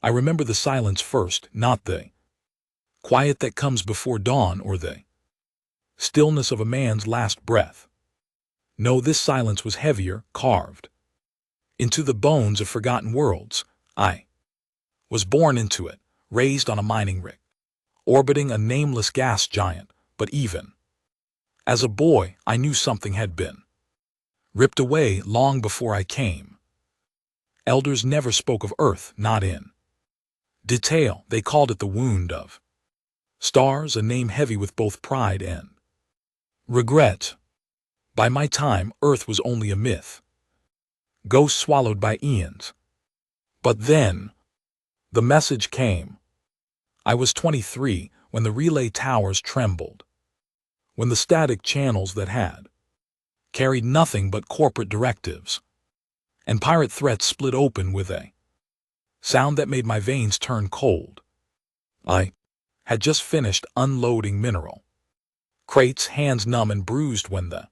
I remember the silence first, not the quiet that comes before dawn or the stillness of a man's last breath. No, this silence was heavier, carved into the bones of forgotten worlds. I was born into it, raised on a mining rig, orbiting a nameless gas giant, but even as a boy, I knew something had been ripped away long before I came. Elders never spoke of Earth, not in detail. They called it the wound of stars, a name heavy with both pride and regret. By my time, Earth was only a myth, ghost swallowed by Eons. But then, the message came. I was 23 when the relay towers trembled, when the static channels that had carried nothing but corporate directives and pirate threats split open with a sound that made my veins turn cold. I had just finished unloading mineral crates, hands numb and bruised when the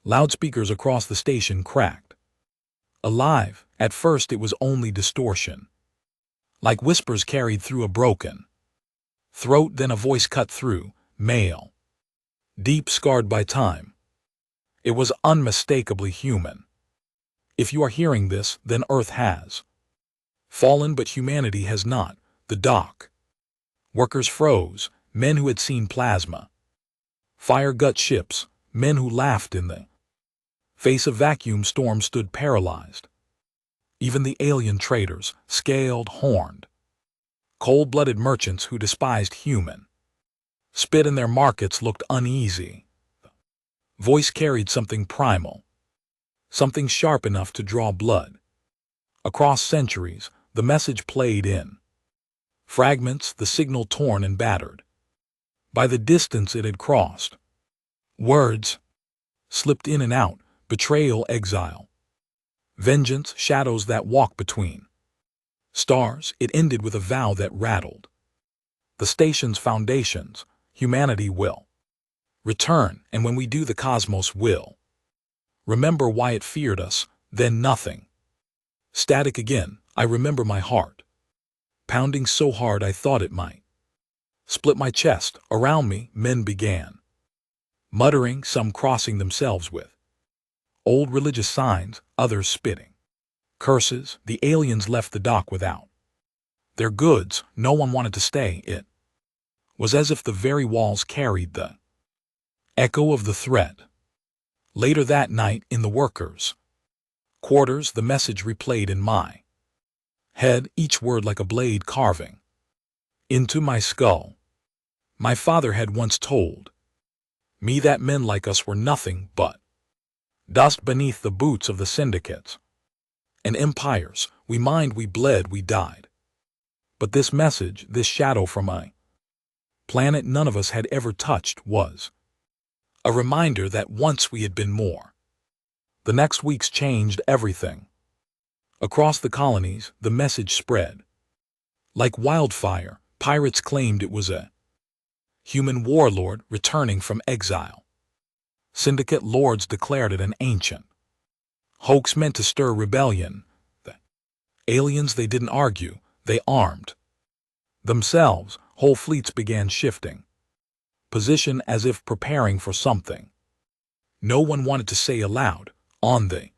loudspeakers across the station cracked. Alive, at first it was only distortion, like whispers carried through a broken throat, then a voice cut through, male, deep, scarred by time. It was unmistakably human. If you are hearing this, then Earth has fallen, but humanity has not. The dock workers froze, men who had seen plasma fire gut ships, men who laughed in the face of vacuum storms stood paralyzed. Even the alien traders, scaled, horned, cold-blooded merchants who despised human spit in their markets, looked uneasy. Voice carried something primal, something sharp enough to draw blood. Across centuries, the message played in fragments, the signal torn and battered by the distance it had crossed. Words slipped in and out, betrayal, exile, vengeance, shadows that walk between stars. It ended with a vow that rattled the station's foundations. Humanity will return, and when we do, the cosmos will remember why it feared us. Then nothing. Static again. I remember my heart pounding so hard I thought it might split my chest. Around me, men began muttering, some crossing themselves with old religious signs, others spitting curses. The aliens left the dock without their goods. No one wanted to stay. It was as if the very walls carried the echo of the threat. Later that night, in the workers' quarters, the message replayed in my head, each word like a blade carving into my skull. My father had once told me that men like us were nothing but dust beneath the boots of the syndicates and empires. We mined, we bled, we died. But this message, this shadow from a planet none of us had ever touched, was a reminder that once we had been more. The next weeks changed everything. Across the colonies, the message spread like wildfire. Pirates claimed it was a human warlord returning from exile. Syndicate lords declared it an ancient hoax meant to stir rebellion. The aliens, they didn't argue, they armed themselves. Whole fleets began shifting position as if preparing for something no one wanted to say aloud. On the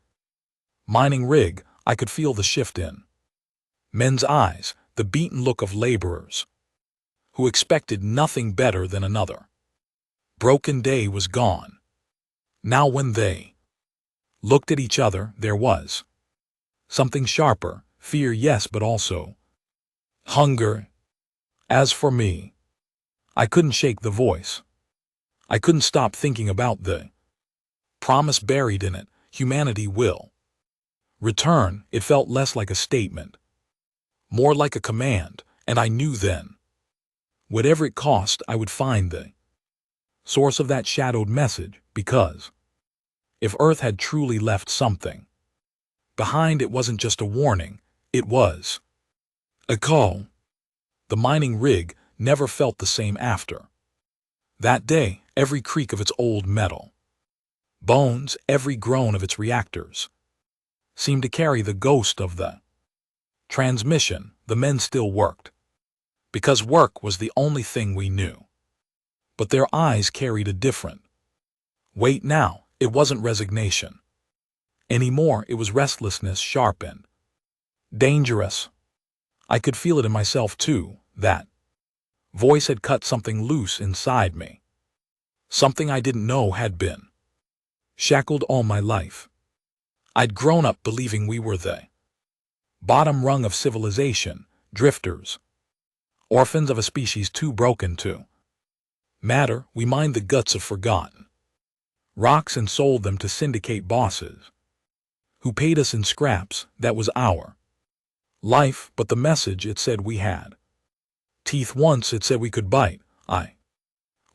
mining rig, I could feel the shift in men's eyes, the beaten look of laborers who expected nothing better than another broken day was gone. Now when they looked at each other, there was something sharper, fear, yes, but also hunger. As for me, I couldn't shake the voice. I couldn't stop thinking about the promise buried in it. Humanity will return. It felt less like a statement, more like a command, and I knew then, whatever it cost, I would find the source of that shadowed message, because if Earth had truly left something behind, it wasn't just a warning, it was a call. The mining rig never felt the same after that day. Every creak of its old metal bones, every groan of its reactors seemed to carry the ghost of the Transmission, the men still worked. Because work was the only thing we knew. But their eyes carried a different weight now. It wasn't resignation. Anymore, it was restlessness sharpened. Dangerous. I could feel it in myself too, that voice had cut something loose inside me. Something I didn't know had been shackled all my life. I'd grown up believing we were the bottom rung of civilization, drifters, orphans of a species too broken to matter. We mined the guts of forgotten rocks and sold them to syndicate bosses who paid us in scraps. That was our life, but the message it said we had teeth. Once it said we could bite. I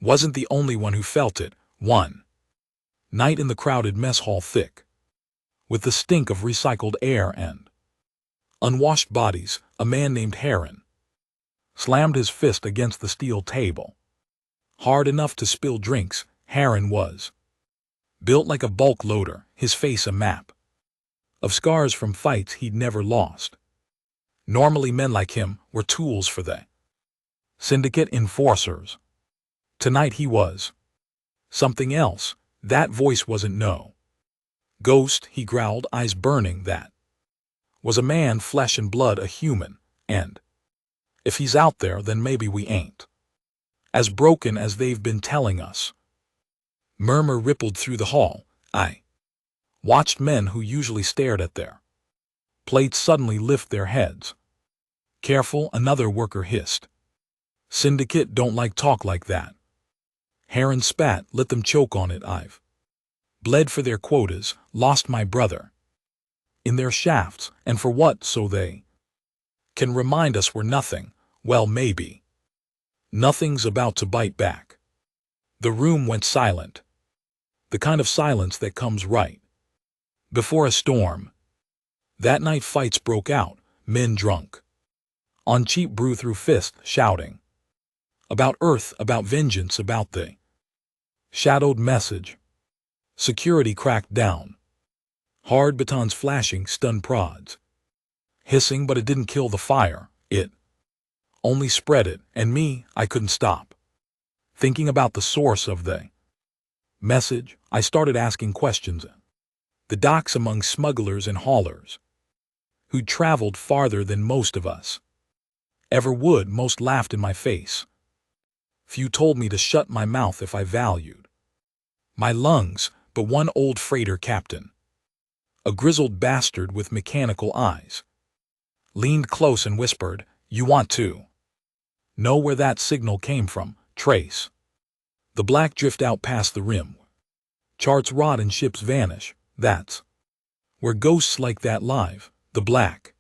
wasn't the only one who felt it. One night in the crowded mess hall, thick with the stink of recycled air and unwashed bodies, a man named Heron slammed his fist against the steel table. Hard enough to spill drinks. Heron was built like a bulk loader, his face a map of scars from fights he'd never lost. Normally men like him were tools for the syndicate enforcers. Tonight he was something else. That voice wasn't no ghost, he growled, eyes burning. That was a man, flesh and blood, a human, and if he's out there, then maybe we ain't as broken as they've been telling us. Murmur rippled through the hall. I watched men who usually stared at their plates suddenly lift their heads. Careful, another worker hissed. Syndicate don't like talk like that. Heron spat. Let them choke on it. I've bled for their quotas, lost my brother in their shafts, and for what? So they can remind us we're nothing. Well, maybe nothing's about to bite back. The room went silent. The kind of silence that comes right before a storm. That night fights broke out, men drunk on cheap brew through fists, shouting about Earth, about vengeance, about the shadowed message. Security cracked down. Hard batons flashing, stunned prods hissing, but it didn't kill the fire. It only spread it, and me, I couldn't stop thinking about the source of the message. I started asking questions. The docks among smugglers and haulers who'd traveled farther than most of us ever would. Most laughed in my face. Few told me to shut my mouth if I valued my lungs, but one old freighter captain, a grizzled bastard with mechanical eyes, leaned close and whispered, "You want to know where that signal came from? Trace the black drift out past the rim. Charts rot and ships vanish. That's where ghosts like that live. The black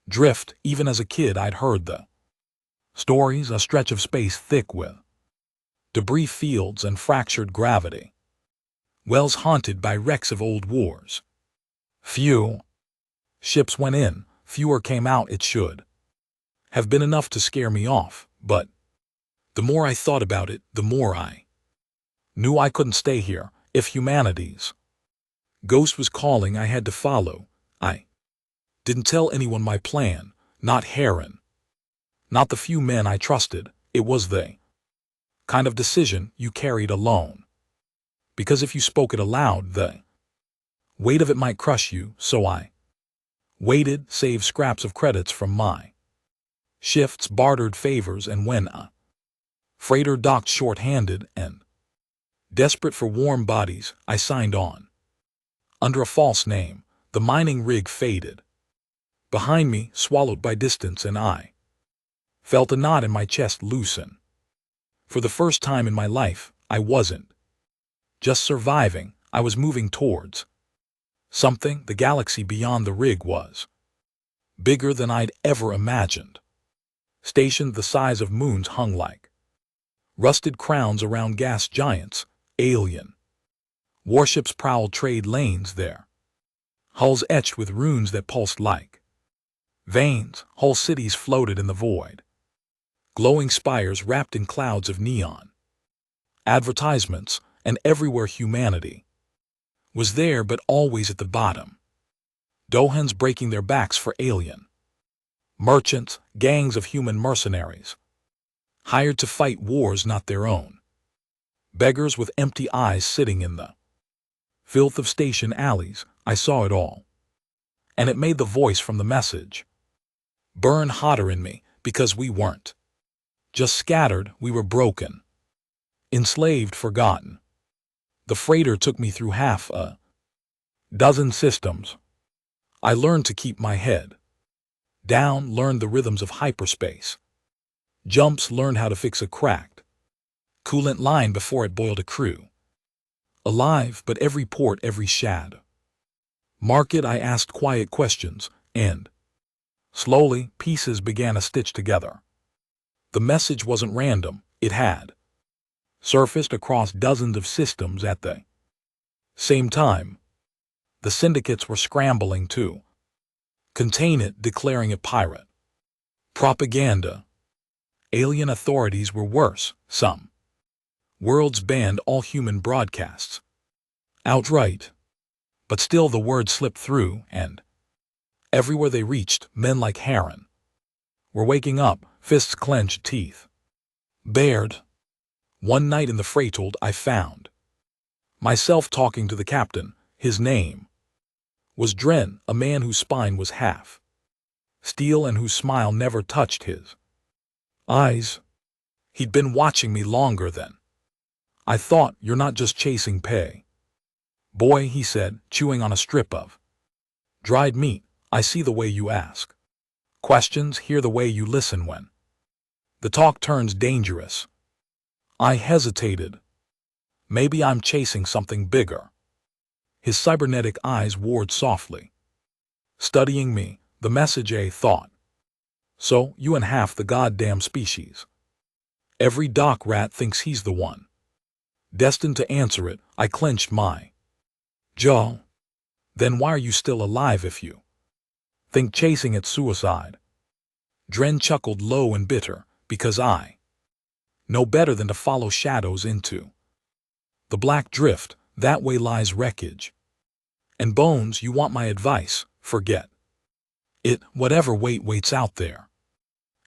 drift." Even as a kid I'd heard the stories, a stretch of space thick with debris fields and fractured gravity, wells haunted by wrecks of old wars. Few ships went in, fewer came out. It should have been enough to scare me off, but the more I thought about it, the more I knew I couldn't stay here. If humanity's ghost was calling, I had to follow. I didn't tell anyone my plan, not Heron, not the few men I trusted. It was the kind of decision you carried alone, because if you spoke it aloud, the weight of it might crush you. So I waited, saved scraps of credits from my shifts, bartered favors, and when a freighter docked short-handed and desperate for warm bodies, I signed on. Under a false name, the mining rig faded behind me, swallowed by distance, and I felt a knot in my chest loosen. For the first time in my life, I wasn't just surviving, I was moving towards something. The galaxy beyond the rig was bigger than I'd ever imagined. Stations the size of moons hung like rusted crowns around gas giants. Alien warships prowled trade lanes there, hulls etched with runes that pulsed like veins. Whole cities floated in the void, glowing spires wrapped in clouds of neon advertisements, and everywhere humanity was there, but always at the bottom. Dohans breaking their backs for alien Merchants, gangs of human mercenaries, hired to fight wars not their own. Beggars with empty eyes sitting in the filth of station alleys. I saw it all. And it made the voice from the message burn hotter in me, because we weren't just scattered, we were broken, enslaved, forgotten. The freighter took me through half a dozen systems. I learned to keep my head down, learned the rhythms of hyperspace. Jumps, learned how to fix a cracked coolant line before it boiled a crew. Alive, but every port, every shad market, I asked quiet questions, and slowly pieces began to stitch together. The message wasn't random, it had surfaced across dozens of systems at the same time. The syndicates were scrambling to contain it, declaring it pirate propaganda. Alien authorities were worse. Some worlds banned all human broadcasts outright. But still the word slipped through, and everywhere they reached, men like Heron were waking up, fists clenched, teeth bared. One night in the freighthold, I found myself talking to the captain. His name was Dren, a man whose spine was half steel and whose smile never touched his eyes. He'd been watching me longer than I thought. You're not just chasing pay, boy, he said, chewing on a strip of dried meat. I see the way you ask questions, hear the way you listen when the talk turns dangerous. I hesitated. Maybe I'm chasing something bigger. His cybernetic eyes warred softly, studying me. The message, a thought. So, you and half the goddamn species. Every dock rat thinks he's the one destined to answer it. I clenched my jaw. Then why are you still alive if you think chasing it's suicide? Dren chuckled low and bitter. Because I know better than to follow shadows into the black drift. That way lies wreckage and bones. You want my advice? Forget it. Whatever waits out there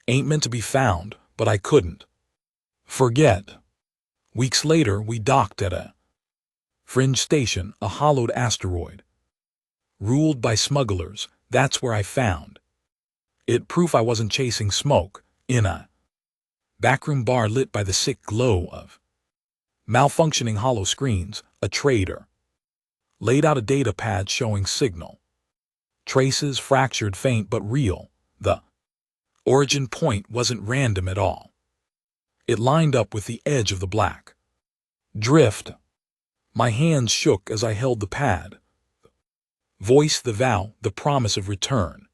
ain't meant to be found. But I couldn't forget. Weeks later, we docked at a fringe station, a hollowed asteroid ruled by smugglers. That's where I found it, proof I wasn't chasing smoke in a backroom bar lit by the sick glow of malfunctioning hollow screens. A trader laid out a data pad showing signal traces, fractured, faint, but real. The origin point wasn't random at all. It lined up with the edge of the black drift. My hands shook as I held the pad. Voice, the vow, the promise of return.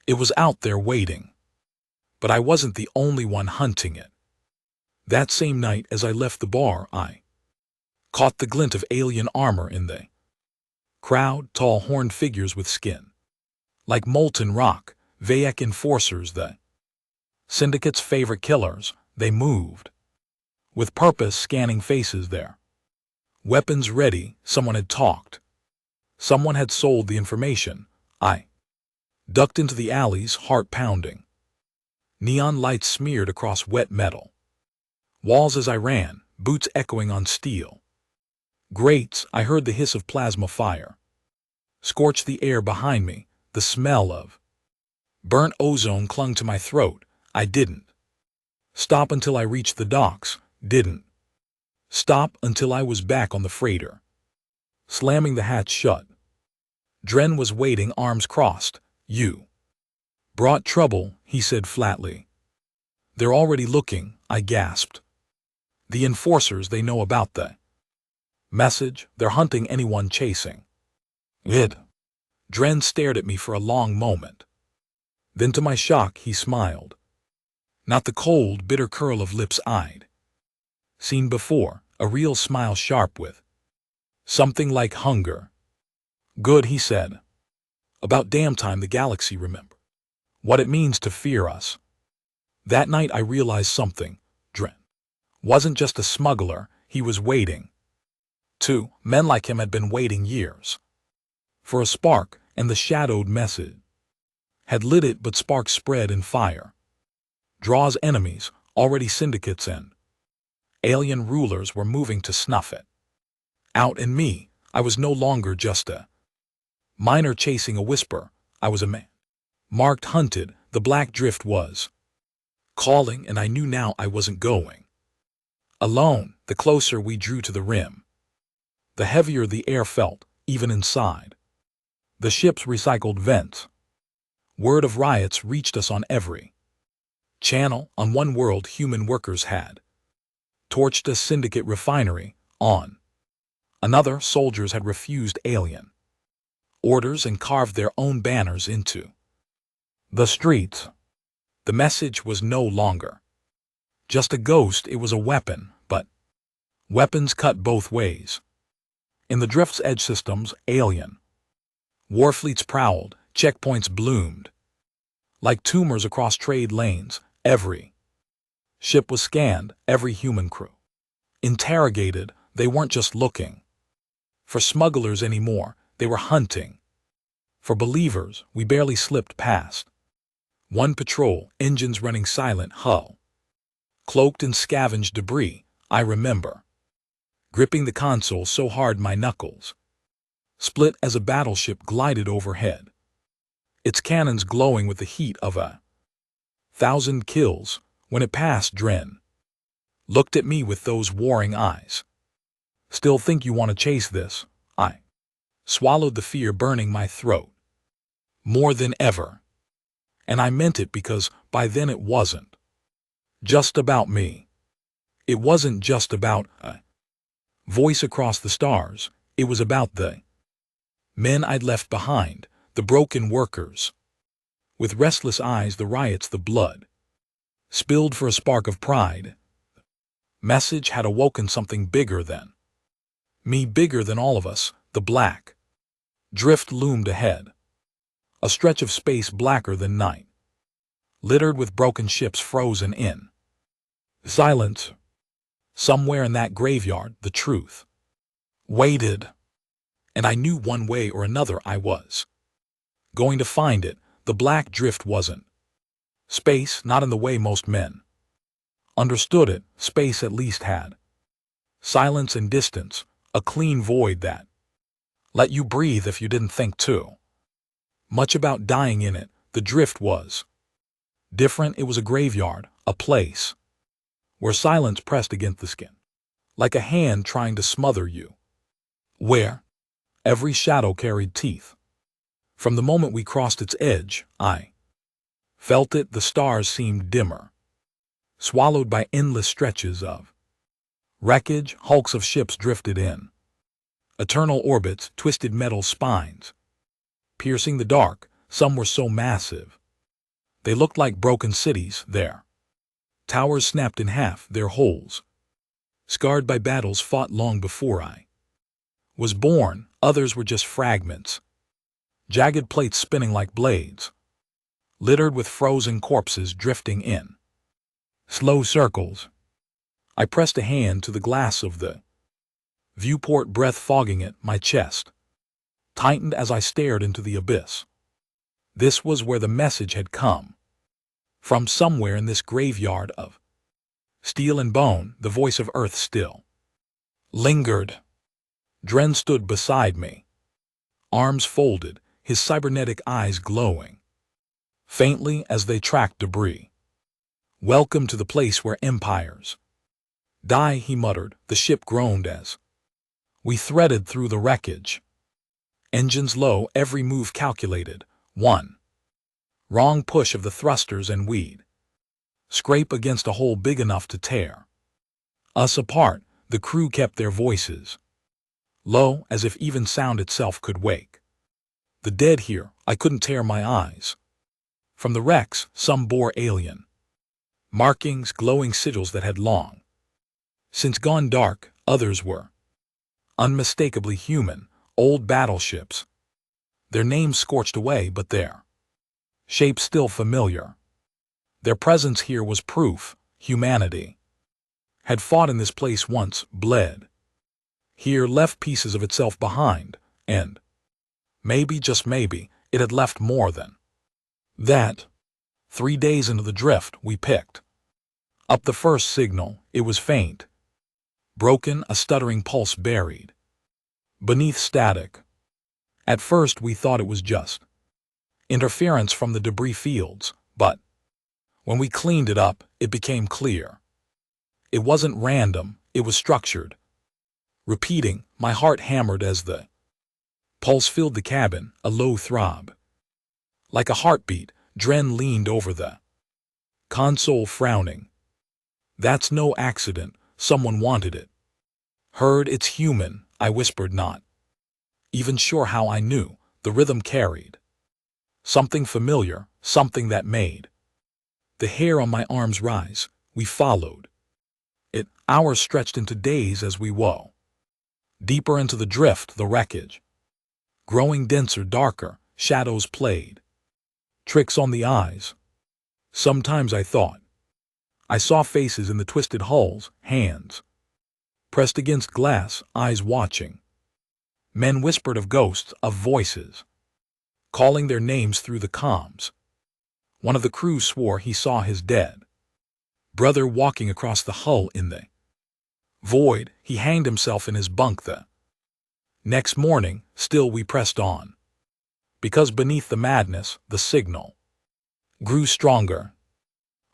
It was out there waiting. But I wasn't the only one hunting it. That same night, as I left the bar, I caught the glint of alien armor in the crowd, tall horned figures with skin like molten rock, Vayek enforcers, the syndicate's favorite killers. They moved with purpose, scanning faces there. Weapons ready. Someone had talked. Someone had sold the information. I ducked into the alleys, heart pounding. Neon lights smeared across wet metal walls as I ran, boots echoing on steel grates. I heard the hiss of plasma fire scorch the air behind me. The smell of burnt ozone clung to my throat. I didn't stop until I reached the docks. Didn't stop until I was back on the freighter, slamming the hatch shut. Dren was waiting, arms crossed. You brought trouble, he said flatly. They're already looking, I gasped. The enforcers, they know about the message. They're hunting anyone chasing it. Dren stared at me for a long moment. Then to my shock, he smiled. Not the cold, bitter curl of lips I'd seen before, a real smile sharp with something like hunger. Good, he said. About damn time the galaxy remembered what it means to fear us. That night I realized something. Dren wasn't just a smuggler, he was waiting. Two men like him had been waiting years for a spark, and the shadowed message had lit it, but sparks spread in fire. Draw's enemies, already syndicates and alien rulers, were moving to snuff it out, and me, I was no longer just a miner chasing a whisper. I was a man. Marked, hunted, the black drift was calling, and I knew now I wasn't going alone. The closer we drew to the rim, the heavier the air felt, even inside the ship's recycled vents. Word of riots reached us on every channel. On one world, human workers had torched a syndicate refinery. On another, soldiers had refused alien orders and carved their own banners into the streets. The message was no longer just a ghost, it was a weapon, but weapons cut both ways. In the drift's edge systems, alien warfleets prowled, checkpoints bloomed like tumors across trade lanes. Every ship was scanned, every human crew interrogated. They weren't just looking for smugglers anymore, they were hunting for believers. We barely slipped past one patrol, engines running silent, hull cloaked in scavenged debris. I remember gripping the console so hard my knuckles split as a battleship glided overhead, its cannons glowing with the heat of 1,000 kills. When it passed, Dren looked at me with those warring eyes. Still think you want to chase this? I swallowed the fear burning my throat more than ever. And I meant it, because by then it wasn't just about me. It wasn't just about a voice across the stars. It was about the men I'd left behind, the broken workers with restless eyes, the riots, the blood spilled for a spark of pride. Message had awoken something bigger than me, bigger than all of us. The black drift loomed ahead, a stretch of space blacker than night, littered with broken ships frozen in silence. Somewhere in that graveyard, the truth waited, and I knew one way or another I was going to find it. The black drift wasn't space, not in the way most men understood it. Space at least had silence and distance, a clean void that let you breathe if you didn't think too much about dying in it. The drift was different. It was a graveyard, a place where silence pressed against the skin, like a hand trying to smother you, where every shadow carried teeth. From the moment we crossed its edge, I felt it. The stars seemed dimmer, swallowed by endless stretches of wreckage. Hulks of ships drifted in eternal orbits, twisted metal spines piercing the dark. Some were so massive they looked like broken cities. Their towers snapped in half, their holes scarred by battles fought long before I was born. Others were just fragments, jagged plates spinning like blades, littered with frozen corpses drifting in slow circles. I pressed a hand to the glass of the viewport, breath fogging it. My chest tightened as I stared into the abyss. This was where the message had come from, somewhere in this graveyard of steel and bone. The voice of Earth still lingered. Dren stood beside me, arms folded, his cybernetic eyes glowing faintly as they tracked debris. "Welcome to the place where empires die," he muttered. The ship groaned as we threaded through the wreckage. Engines low, every move calculated. One wrong push of the thrusters and we'd scrape against a hole big enough to tear us apart. The crew kept their voices low, as if even sound itself could wake the dead here. I couldn't tear my eyes from the wrecks. Some bore alien markings, glowing sigils that had long since gone dark. Others were unmistakably human, old battleships, their names scorched away, but their shapes still familiar. Their presence here was proof humanity had fought in this place once, bled here, left pieces of itself behind, and maybe, just maybe, it had left more than That, 3 days into the drift, we picked up the first signal. It was faint, broken, a stuttering pulse buried beneath static. At first we thought it was just interference from the debris fields, but when we cleaned it up, it became clear. It wasn't random, it was structured. Repeating, my heart hammered as the pulse filled the cabin, a low throb. Like a heartbeat, Dren leaned over the console, frowning. That's no accident, someone wanted it. Heard it's human, I whispered, not even sure how I knew. The rhythm carried something familiar, something that made the hair on my arms rise. We followed it. Hours stretched into days as we wove deeper into the drift, the wreckage growing denser, darker. Shadows played tricks on the eyes. Sometimes I thought I saw faces in the twisted hulls, hands pressed against glass, eyes watching. Men whispered of ghosts, of voices calling their names through the comms. One of the crew swore he saw his dead brother walking across the hull in the void. He hanged himself in his bunk the next morning. Still we pressed on, because beneath the madness, the signal grew stronger.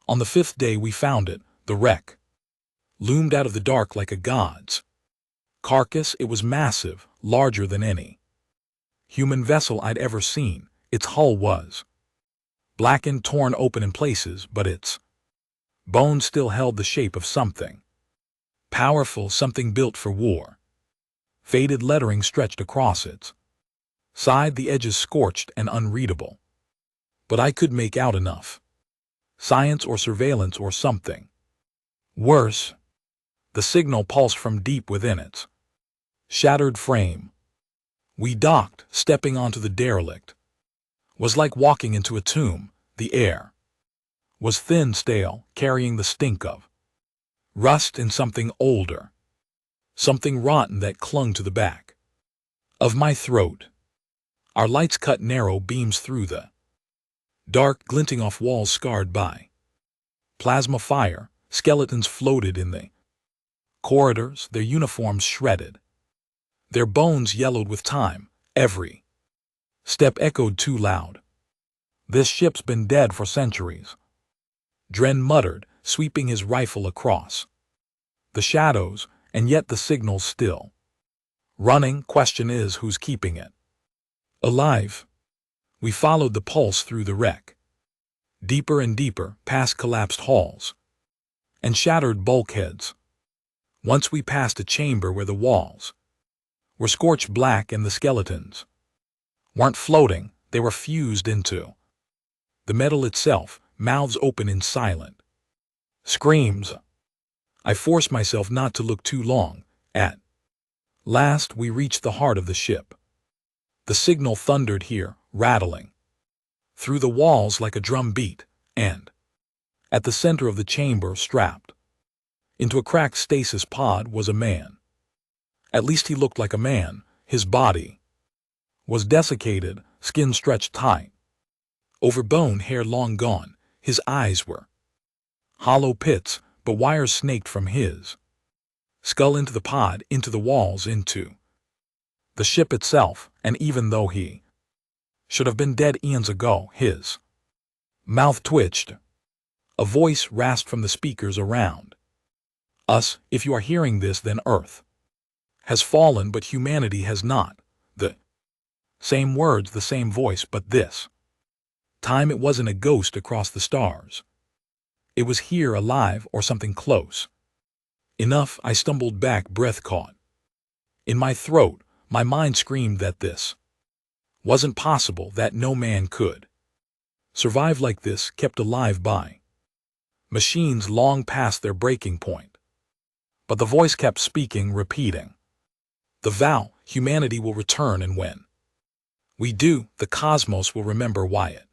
On the 5th day we found it. The wreck loomed out of the dark like a god's carcass. It was massive, larger than any human vessel I'd ever seen. Its hull was blackened, torn open in places, but its bones still held the shape of something powerful, something built for war. Faded lettering stretched across its side, the edges scorched and unreadable. But I could make out enough. Science or surveillance or something worse. The signal pulsed from deep within its shattered frame. We docked. Stepping onto the derelict was like walking into a tomb. The air was thin, stale, carrying the stink of rust and something older, something rotten that clung to the back of my throat. Our lights cut narrow beams through the dark, glinting off walls scarred by plasma fire. Skeletons floated in the corridors, their uniforms shredded, their bones yellowed with time. Every step echoed too loud. This ship's been dead for centuries, Dren muttered, sweeping his rifle across the shadows, and yet the signal's still running. Question is, who's keeping it alive? We followed the pulse through the wreck, deeper and deeper, past collapsed halls and shattered bulkheads. Once we passed a chamber where the walls were scorched black and the skeletons weren't floating, they were fused into the metal itself, mouths open in silent screams. I forced myself not to look too long. At last we reached the heart of the ship. The signal thundered here, rattling through the walls like a drum beat, and at the center of the chamber, strapped into a cracked stasis pod, was a man. At least he looked like a man. His body was desiccated, skin stretched tight over bone, hair long gone. His eyes were hollow pits, but wires snaked from his skull into the pod, into the walls, into the ship itself. And even though he should have been dead eons ago, his mouth twitched. A voice rasped from the speakers around us. If you are hearing this, then Earth has fallen, but humanity has not. The same words, the same voice, but this time it wasn't a ghost across the stars. It was here, alive, or something close enough. I stumbled back, breath caught in my throat. My mind screamed that this wasn't possible, that no man could survive like this, kept alive by machines long past their breaking point. But the voice kept speaking, repeating the vow: humanity will return, and when we do, the cosmos will remember why it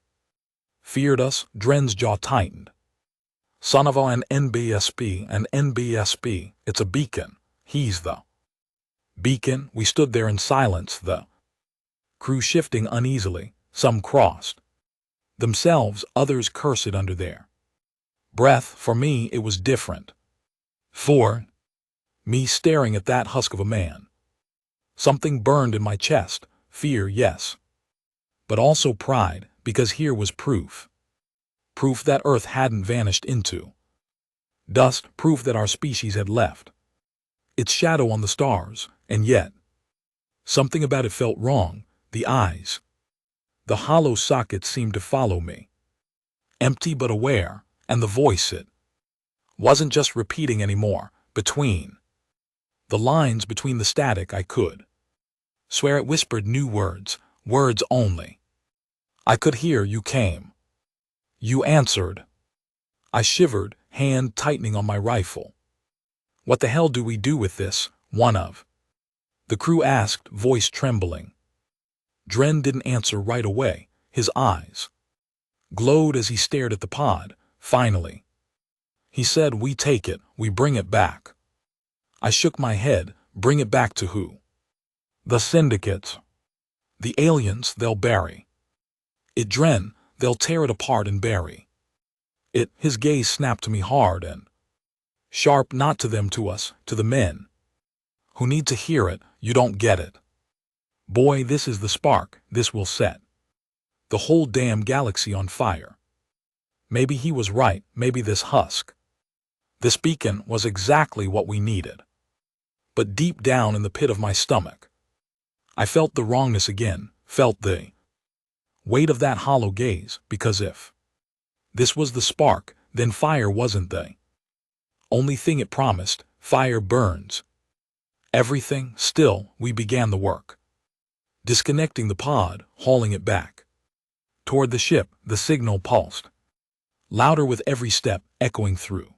feared us. Dren's jaw tightened. Son of an NBSP, it's a beacon. He's the beacon. We stood there in silence, the crew shifting uneasily. Some crossed Themselves, others curse it under their breath. For me, it was different. For me, staring at that husk of a man, something burned in my chest. Fear, yes, but also pride, because here was proof. Proof that Earth hadn't vanished into dust, proof that our species had left its shadow on the stars, and yet something about it felt wrong. The eyes, the hollow sockets seemed to follow me, empty but aware, and the voice, it wasn't just repeating anymore. Between the lines, between the static, I could swear it whispered new words, words only. I could hear. You came. You answered. I shivered, hand tightening on my rifle. What the hell do we do with this? One of the crew asked, voice trembling. Dren didn't answer right away. His eyes glowed as he stared at the pod. Finally, he said, we take it, we bring it back. I shook my head. Bring it back to who? The syndicates. The aliens, they'll bury it. Dren, they'll tear it apart and bury it. His gaze snapped to me hard and sharp. Not to them, to us, to the men who need to hear it. You don't get it. Boy, this is the spark. This will set the whole damn galaxy on fire. Maybe he was right. Maybe this husk, this beacon, was exactly what we needed. But deep down in the pit of my stomach, I felt the wrongness again, felt the weight of that hollow gaze, because if this was the spark, then fire wasn't the only thing it promised. Fire burns everything. Still, we began the work, disconnecting the pod, hauling it back toward the ship. The signal pulsed louder with every step, echoing through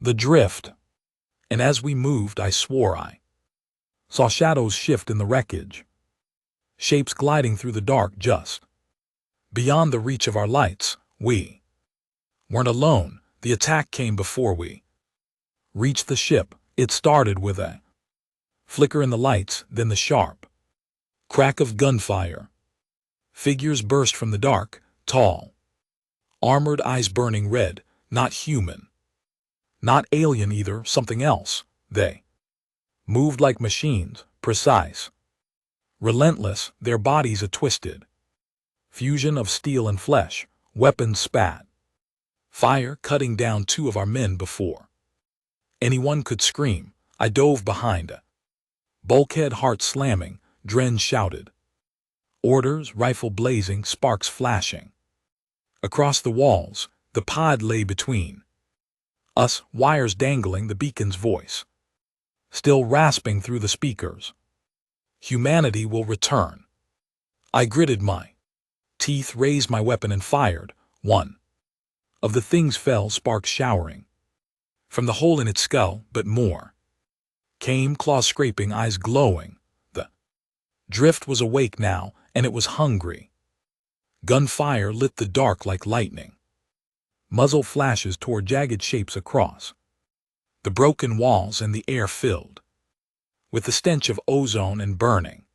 the drift. And as we moved, I swore I saw shadows shift in the wreckage, shapes gliding through the dark just beyond the reach of our lights. We weren't alone. The attack came before we reached the ship. It started with a flicker in the lights, then the sharp crack of gunfire. Figures burst from the dark, tall, armored, eyes burning red. Not human, not alien either, something else. They moved like machines, precise, relentless, their bodies a twisted fusion of steel and flesh. Weapons spat fire, cutting down two of our men before anyone could scream. I dove behind a bulkhead, heart slamming. Dren shouted orders, rifle blazing, sparks flashing across the walls. The pod lay between us, wires dangling, the beacon's voice still rasping through the speakers. Humanity will return. I gritted my teeth, raised my weapon, and fired. One of the things fell, sparks showering from the hole in its skull, but more came, claws scraping, eyes glowing. The drift was awake now, and it was hungry. Gunfire lit the dark like lightning. Muzzle flashes toward jagged shapes across the broken walls, and the air filled with the stench of ozone and burning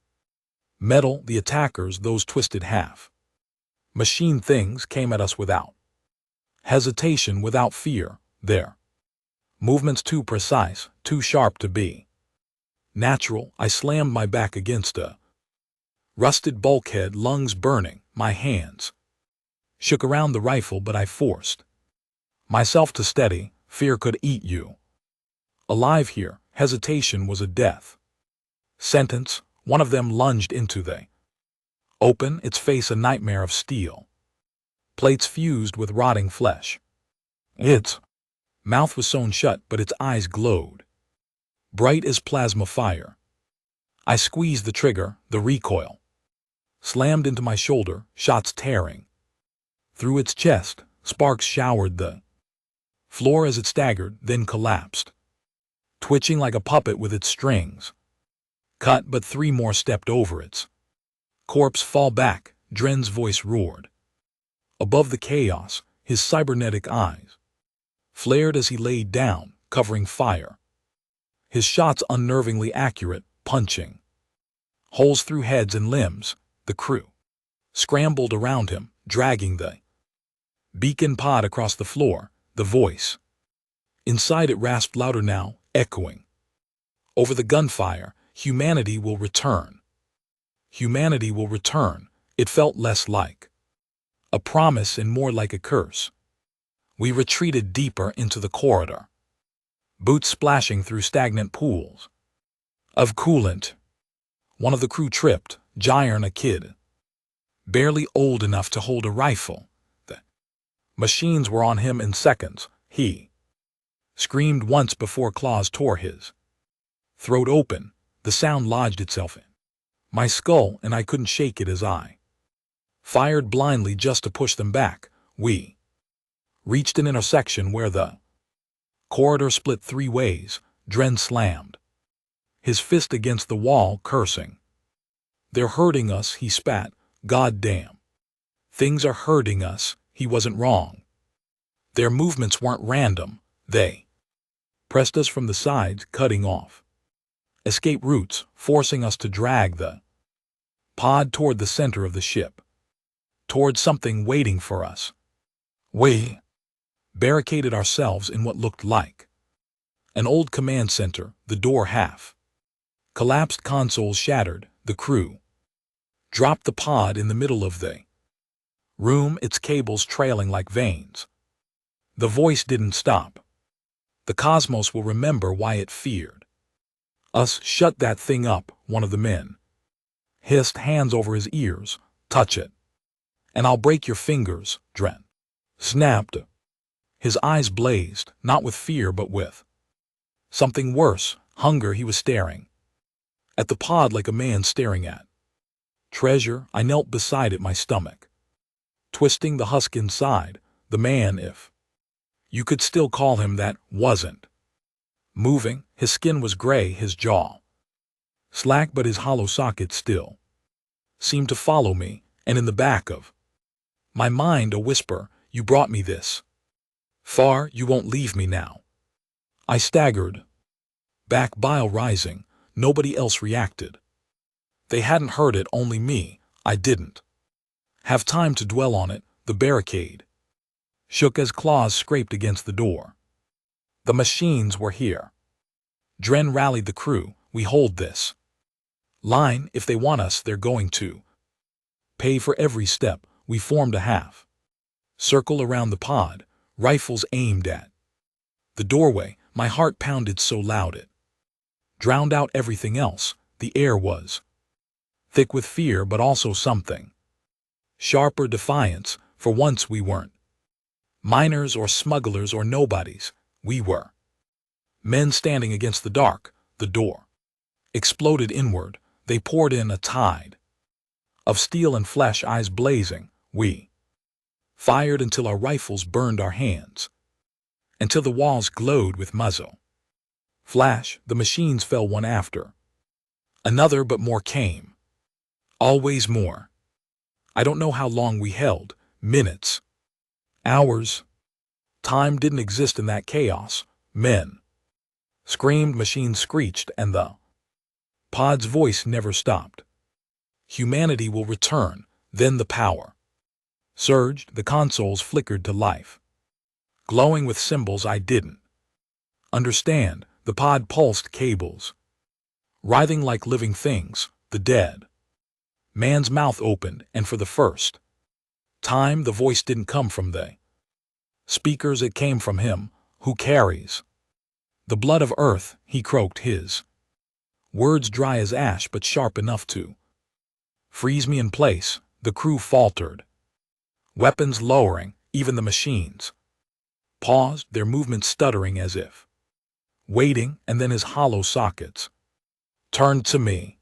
metal. The attackers, those twisted half machine things, came at us without hesitation, without fear. Their movements too precise, too sharp to be natural. I slammed my back against a rusted bulkhead, lungs burning. My hands shook around the rifle, but I forced myself to steady. Fear could eat you alive here. Hesitation was a death sentence. One of them lunged into the open, its face a nightmare of steel plates fused with rotting flesh. Its mouth was sewn shut, but its eyes glowed bright as plasma fire. I squeezed the trigger. The recoil slammed into my shoulder, shots tearing through its chest. Sparks showered the floor as it staggered, then collapsed, twitching like a puppet with its strings cut. But three more stepped over its corpse. Fall back. Dren's voice roared above the chaos. His cybernetic eyes flared as he laid down, covering fire. His shots unnervingly accurate, punching holes through heads and limbs. The crew scrambled around him, dragging the Beacon pod across the floor, the voice. Inside it rasped louder now, echoing. Over the gunfire, humanity will return. Humanity will return. It felt less like a promise and more like a curse. We retreated deeper into the corridor, boots splashing through stagnant pools of coolant. One of the crew tripped, Jairn, a kid, barely old enough to hold a rifle. The machines were on him in seconds. He screamed once before claws tore his throat open. The sound lodged itself in my skull, and I couldn't shake it as I fired blindly just to push them back. We reached an intersection where the corridor split 3 ways. Dren slammed his fist against the wall, cursing. "They're hurting us," he spat. "God damn. Things are hurting us." He wasn't wrong. Their movements weren't random. They pressed us from the sides, cutting off escape routes, forcing us to drag the pod toward the center of the ship, toward something waiting for us. We barricaded ourselves in what looked like an old command center, the door half collapsed, consoles shattered. The crew dropped the pod in the middle of the room, its cables trailing like veins. The voice didn't stop. "The cosmos will remember why it feared us." "Shut that thing up," one of the men hissed, hands over his ears. "Touch it, and I'll break your fingers." Dren snapped. His eyes blazed, not with fear but with something worse, hunger. He was staring at the pod like a man staring at treasure. I knelt beside it, my stomach twisting. The husk inside, the man, if you could still call him that, wasn't moving. His skin was gray, his jaw slack, but his hollow socket still seemed to follow me, and in the back of my mind a whisper, "You brought me this far, you won't leave me now." I staggered back, bile rising. Nobody else reacted. They hadn't heard it, only me. I didn't have time to dwell on it. The barricade shook as claws scraped against the door. The machines were here. Dren rallied the crew. "We hold this line. If they want us, they're going to pay for every step." We formed a half circle around the pod, rifles aimed at the doorway. My heart pounded so loud it drowned out everything else. The air was thick with fear, but also something sharper, defiance. For once we weren't miners or smugglers or nobodies. We were men standing against the dark. The door exploded inward. They poured in, a tide of steel and flesh, eyes blazing. We fired until our rifles burned our hands, until the walls glowed with muzzle flash. The machines fell one after another, but more came. Always more. I don't know how long we held. Minutes, hours. Time didn't exist in that chaos. Men screamed, machines screeched, and the pod's voice never stopped. Humanity will return. Then the power surged. The consoles flickered to life, glowing with symbols I didn't understand. The pod pulsed, cables writhing like living things. The dead man's mouth opened, and for the first time the voice didn't come from the speakers. It came from him who carries the blood of earth. He croaked, his words dry as ash but sharp enough to freeze me in place. The crew faltered, weapons lowering. Even the machines paused, their movements stuttering as if waiting, and then his hollow sockets turned to me.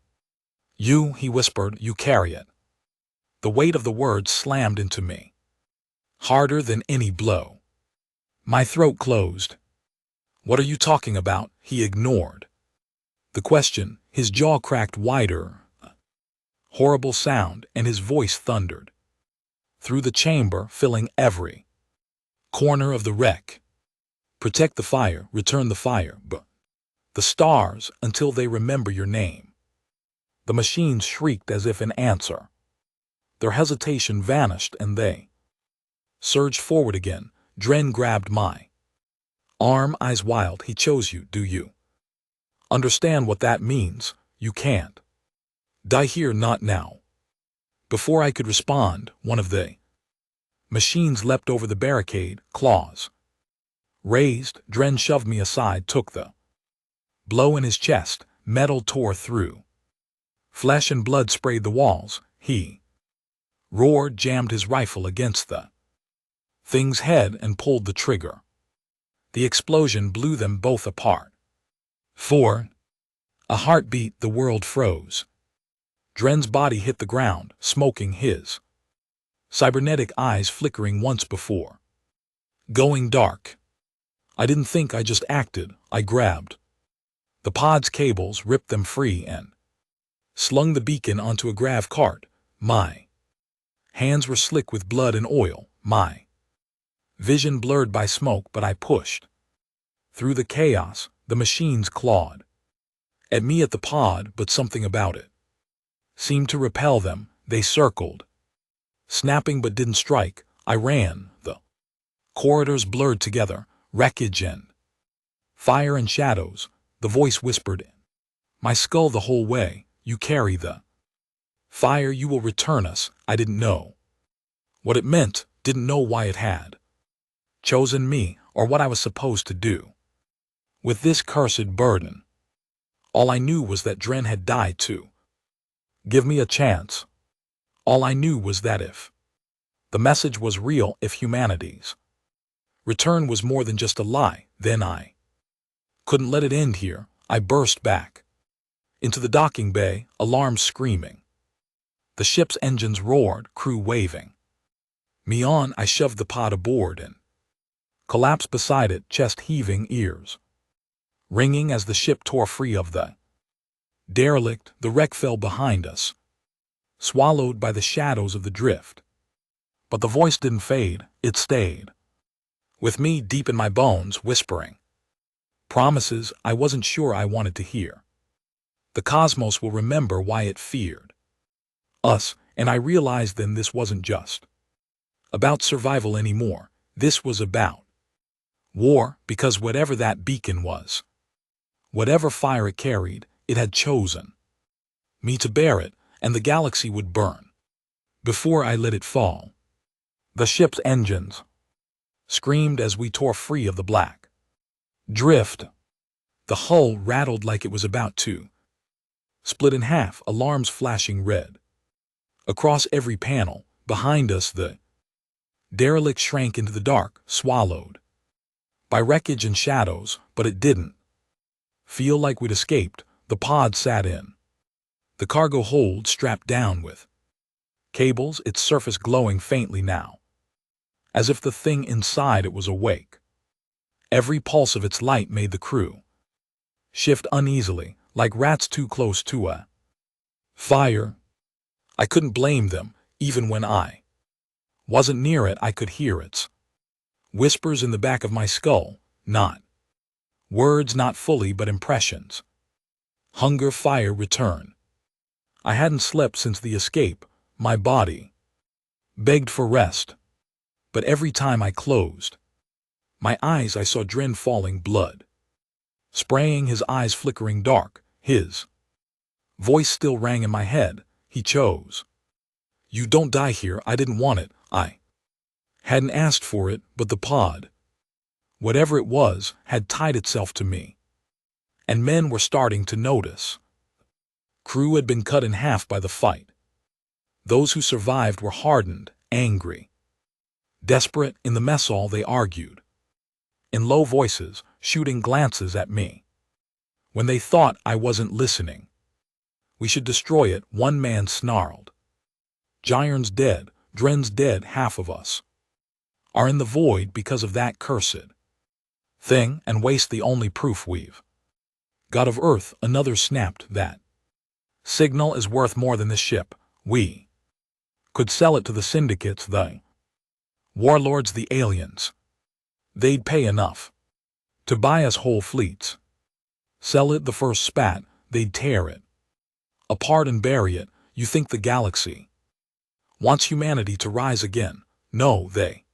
"You," he whispered, "you carry it." The weight of the words slammed into me, harder than any blow. My throat closed. "What are you talking about?" He ignored the question. His jaw cracked wider. A horrible sound, and his voice thundered through the chamber, filling every corner of the wreck. "Protect the fire, return the fire, but the stars, until they remember your name." The machines shrieked as if in answer. Their hesitation vanished, and they Surged forward again. Dren grabbed my arm, eyes wild. He chose you, do you understand what that means? You can't die here, not now. Before I could respond, one of the machines leapt over the barricade, claws raised. Dren shoved me aside, took the blow in his chest. Metal tore through. Flesh and blood sprayed the walls. He roared, jammed his rifle against the thing's head, and pulled the trigger. The explosion blew them both apart. For a heartbeat, the world froze. Dren's body hit the ground, smoking, his cybernetic eyes flickering once before going dark. I didn't think, I just acted. I grabbed the pod's cables, ripped them free, and slung the beacon onto a grav cart. My hands were slick with blood and oil, my vision blurred by smoke, but I pushed through the chaos. The machines clawed at me, at the pod, but something about it seemed to repel them. They circled, snapping, but didn't strike. I ran. The corridors blurred together, wreckage and fire and shadows. The voice whispered in my skull the whole way, you carry the fire, you will return us. I didn't know what it meant, didn't know why it had chosen me, or what I was supposed to do with this cursed burden. All I knew was that Dren had died to give me a chance. All I knew was that if the message was real, if humanity's return was more than just a lie, then I couldn't let it end here. I burst back into the docking bay, alarms screaming. The ship's engines roared, crew waving me on. I shoved the pod aboard and collapsed beside it, chest heaving, ears ringing as the ship tore free of the derelict. The wreck fell behind us, swallowed by the shadows of the drift. But the voice didn't fade, it stayed with me, deep in my bones, whispering promises I wasn't sure I wanted to hear. The cosmos will remember why it feared us, and I realized then this wasn't just about survival anymore. This was about war, because whatever that beacon was, whatever fire it carried, it had chosen me to bear it, and the galaxy would burn before I let it fall. The ship's engines screamed as we tore free of the black drift. The hull rattled like it was about to split in half, alarms flashing red across every panel. Behind us, the derelict shrank into the dark, swallowed by wreckage and shadows, but it didn't feel like we'd escaped. The pod sat in the cargo hold, strapped down with cables, its surface glowing faintly now, as if the thing inside it was awake. Every pulse of its light made the crew shift uneasily, like rats too close to a fire. I couldn't blame them. Even when I wasn't near it, I could hear its whispers in the back of my skull. Not words, not fully, but impressions. Hunger, fire, return. I hadn't slept since the escape. My body begged for rest. But every time I closed my eyes, I saw Dren falling, blood spraying, his eyes flickering dark. His voice still rang in my head. He chose. You don't die here. I didn't want it. I hadn't asked for it, but the pod, whatever it was, had tied itself to me. And men were starting to notice. Crew had been cut in half by the fight. Those who survived were hardened, angry, desperate. In the mess hall they argued in low voices, shooting glances at me when they thought I wasn't listening. We should destroy it, one man snarled. Gyron's dead, Dren's dead, half of us are in the void because of that cursed thing, and waste the only proof we've got of Earth. Another snapped. That signal is worth more than this ship. We could sell it to the syndicates, the warlords, the aliens. They'd pay enough to buy us whole fleets. Sell it, the first spat. They'd tear it apart and bury it. You think the galaxy wants humanity to rise again? No, they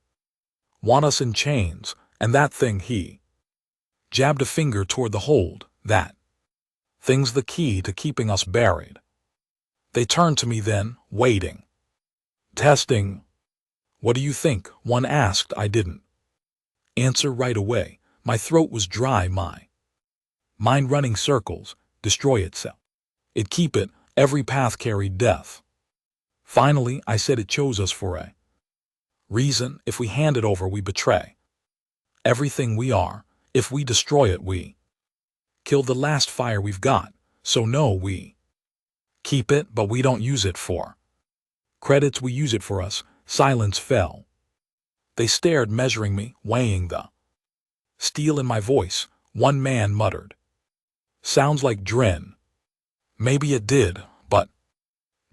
Want us in chains, and that thing he jabbed a finger toward the hold, that thing's the key to keeping us buried. They turned to me then, waiting. Testing. What do you think? One asked. I didn't answer right away. My throat was dry, my mind running circles, destroy itself. It keep it, every path carried death. Finally, I said it chose us for a reason. If we hand it over, we betray everything we are. If we destroy it, we kill the last fire we've got. So no, we keep it, but we don't use it for credits, we use it for us. Silence fell. They stared, measuring me, weighing the steel in my voice. One man muttered, "Sounds like Dren." Maybe it did, but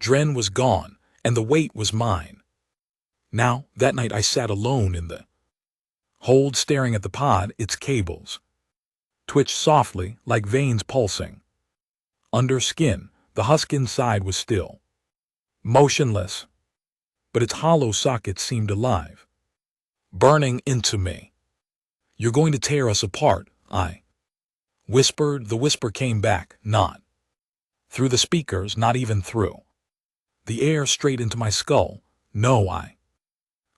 Dren was gone, and the weight was mine. Now, that night I sat alone in the hold, staring at the pod. Its cables twitched softly, like veins pulsing. Under skin, the husk inside was still motionless, but its hollow socket seemed alive, burning into me. "You're going to tear us apart," I whispered. The whisper came back, not through the speakers, not even through the air, straight into my skull. "No, I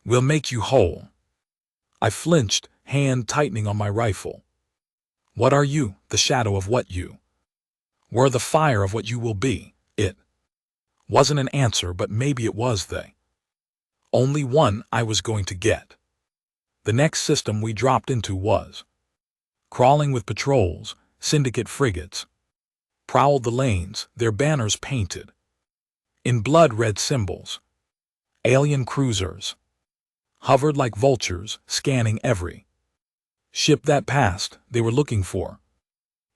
will make you whole." I flinched, hand tightening on my rifle. "What are you? The shadow of what you were, the fire of what you will be." It wasn't an answer, but maybe it was the only one I was going to get. The next system we dropped into was crawling with patrols. Syndicate frigates prowled the lanes, their banners painted in blood-red symbols. Alien cruisers hovered like vultures, scanning every ship that passed. They were looking for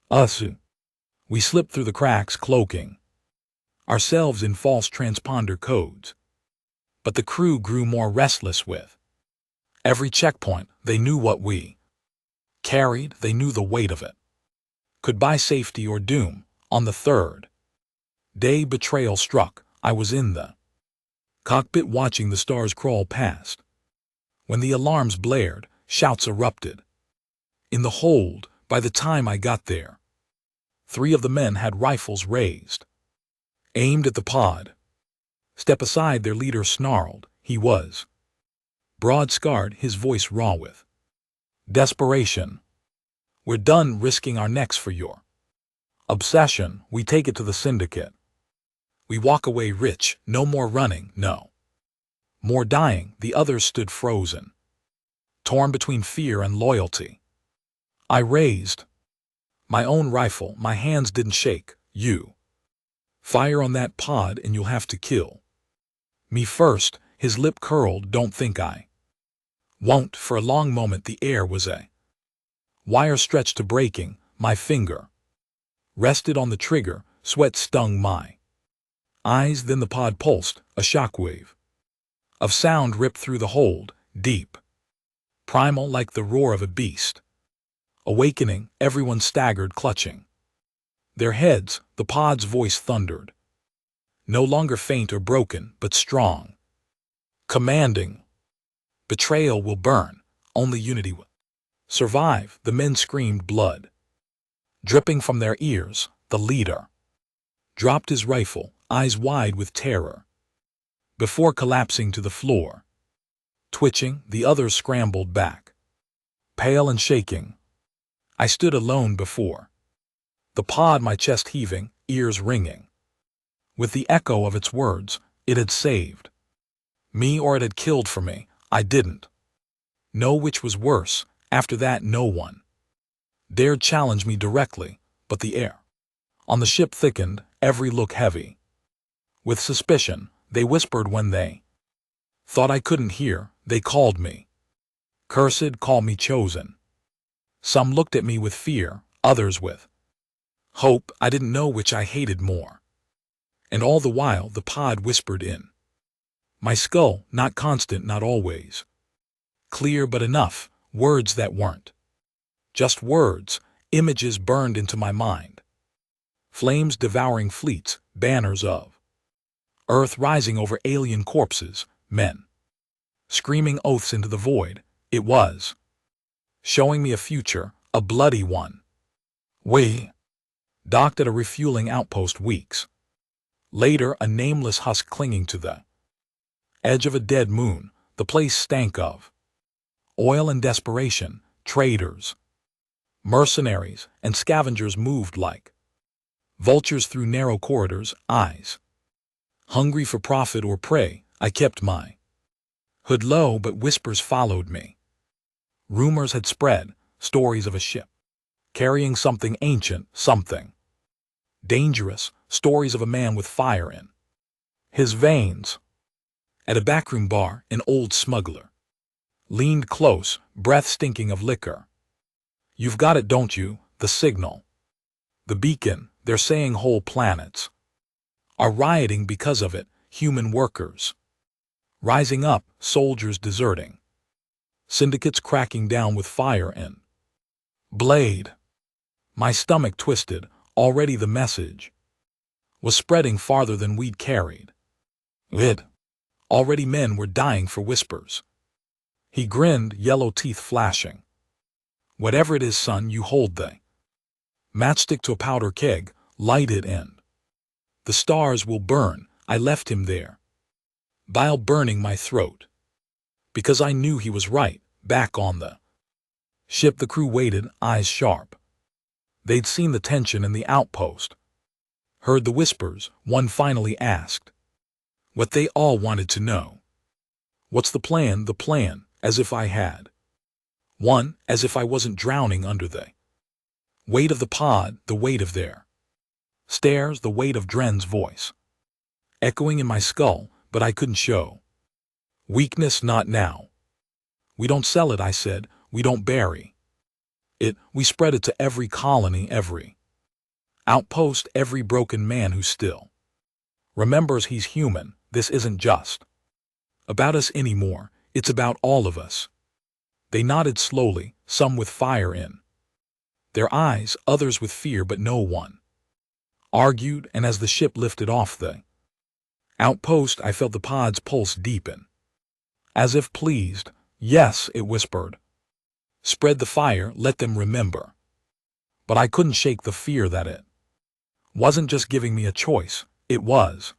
us. We slipped through the cracks, cloaking ourselves in false transponder codes. But the crew grew more restless with every checkpoint. They knew what we carried, they knew the weight of it. Could buy safety or doom. On the third day, betrayal struck. I was in the cockpit watching the stars crawl past. When the alarms blared, shouts erupted in the hold. By the time I got there, 3 of the men had rifles raised, aimed at the pod. "Step aside," their leader snarled. He was broad-scarred, his voice raw with desperation. "We're done risking our necks for your obsession. We take it to the syndicate. We walk away rich. No more running, no more dying." The others stood frozen, torn between fear and loyalty. I raised my own rifle. My hands didn't shake. "You fire on that pod and you'll have to kill me first." His lip curled. "Don't think I won't." For a long moment the air was a wire stretched to breaking. My finger rested on the trigger. Sweat stung my eyes. Then the pod pulsed. A shockwave of sound ripped through the hold, deep, primal, like the roar of a beast. Awakening, everyone staggered, clutching their heads. The pod's voice thundered, no longer faint or broken, but strong, commanding. "Betrayal will burn. Only unity will survive." The men screamed, blood dripping from their ears. The leader dropped his rifle, eyes wide with terror, before collapsing to the floor. Twitching, the others scrambled back, pale and shaking. I stood alone before the pod, my chest heaving, ears ringing with the echo of its words. It had saved me, or it had killed for me. I didn't know which was worse. After that, no one dared challenge me directly, but the air on the ship thickened, every look heavy with suspicion. They whispered when they thought I couldn't hear. They called me cursed, called me chosen. Some looked at me with fear, others with hope. I didn't know which I hated more. And all the while the pod whispered in my skull, not constant, not always clear, but enough, words that weren't just words. Images burned into my mind. Flames devouring fleets, banners of Earth rising over alien corpses, men screaming oaths into the void. It was. Showing me a future, a bloody one. We docked at a refueling outpost weeks later, a nameless husk clinging to the edge of a dead moon. The place stank of oil and desperation. Traders, mercenaries, and scavengers moved like vultures through narrow corridors, eyes hungry for profit or prey. I kept my hood low, but whispers followed me. Rumors had spread, stories of a ship carrying something ancient, something dangerous, stories of a man with fire in his veins. At a backroom bar, an old smuggler leaned close, breath stinking of liquor. "You've got it, don't you? The signal. The beacon. They're saying whole planets are rioting because of it. Human workers rising up, soldiers deserting, syndicates cracking down with fire and blade." My stomach twisted. Already the message was spreading farther than we'd carried it. Already men were dying for whispers. He grinned, yellow teeth flashing. "Whatever it is, son, you hold the matchstick to a powder keg, light it, and the stars will burn." I left him there, bile burning my throat, because I knew he was right. Back on the ship, the crew waited, eyes sharp. They'd seen the tension in the outpost, heard the whispers. One finally asked what they all wanted to know. "What's the plan?" The plan, as if I had one, as if I wasn't drowning under the weight of the pod, the weight of their stares, the weight of Dren's voice echoing in my skull, but I couldn't show weakness, not now. "We don't sell it," I said. "We don't bury it. We spread it to every colony, every outpost, every broken man who still remembers he's human. This isn't just about us anymore. It's about all of us." They nodded slowly, some with fire in their eyes, others with fear, but no one argued. And as the ship lifted off the outpost, I felt the pod's pulse deepen, as if pleased. "Yes," it whispered. "Spread the fire, let them remember." But I couldn't shake the fear that it wasn't just giving me a choice, it was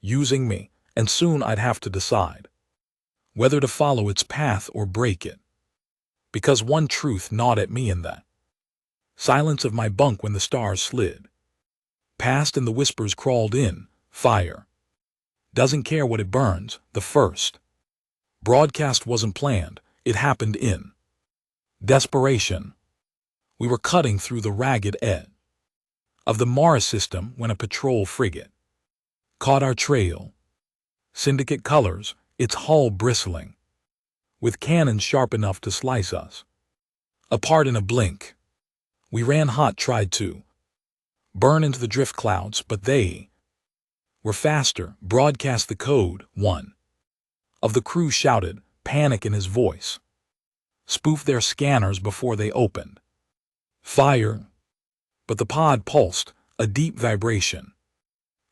using me, and soon I'd have to decide whether to follow its path or break it. Because one truth gnawed at me in the silence of my bunk when the stars slid past and the whispers crawled in. Fire doesn't care what it burns. The first broadcast wasn't planned, it happened in desperation. We were cutting through the ragged edge of the Mars system when a patrol frigate caught our trail. Syndicate colors, its hull bristling with cannons sharp enough to slice us apart in a blink. We ran hot, tried to burn into the drift clouds, but they were faster. "Broadcast the code," one of the crew shouted, panic in his voice. "Spoof their scanners before they opened fire." But the pod pulsed, a deep vibration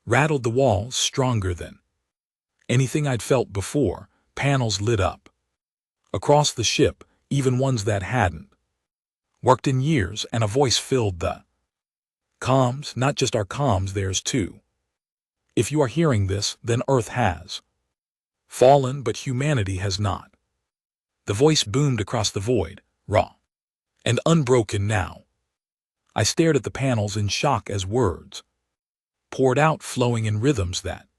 rattled the walls, stronger than anything I'd felt before. Panels lit up across the ship, even ones that hadn't worked in years, and a voice filled the comms. "Not just our comms, theirs too. If you are hearing this, then Earth has fallen, but humanity has not." The voice boomed across the void, raw and unbroken now. I stared at the panels in shock as words poured out, flowing in rhythms that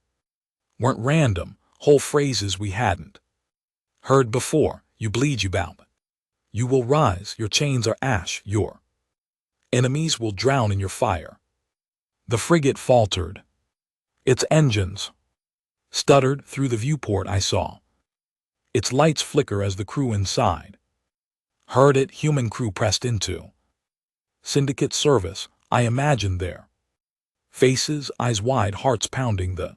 weren't random, whole phrases we hadn't heard before. "You bleed, you bow. You will rise, your chains are ash, your enemies will drown in your fire." The frigate faltered. Its engines stuttered. Through the viewport I saw its lights flicker as the crew inside heard it. Human crew pressed into syndicate service. I imagined their faces, eyes wide, hearts pounding, the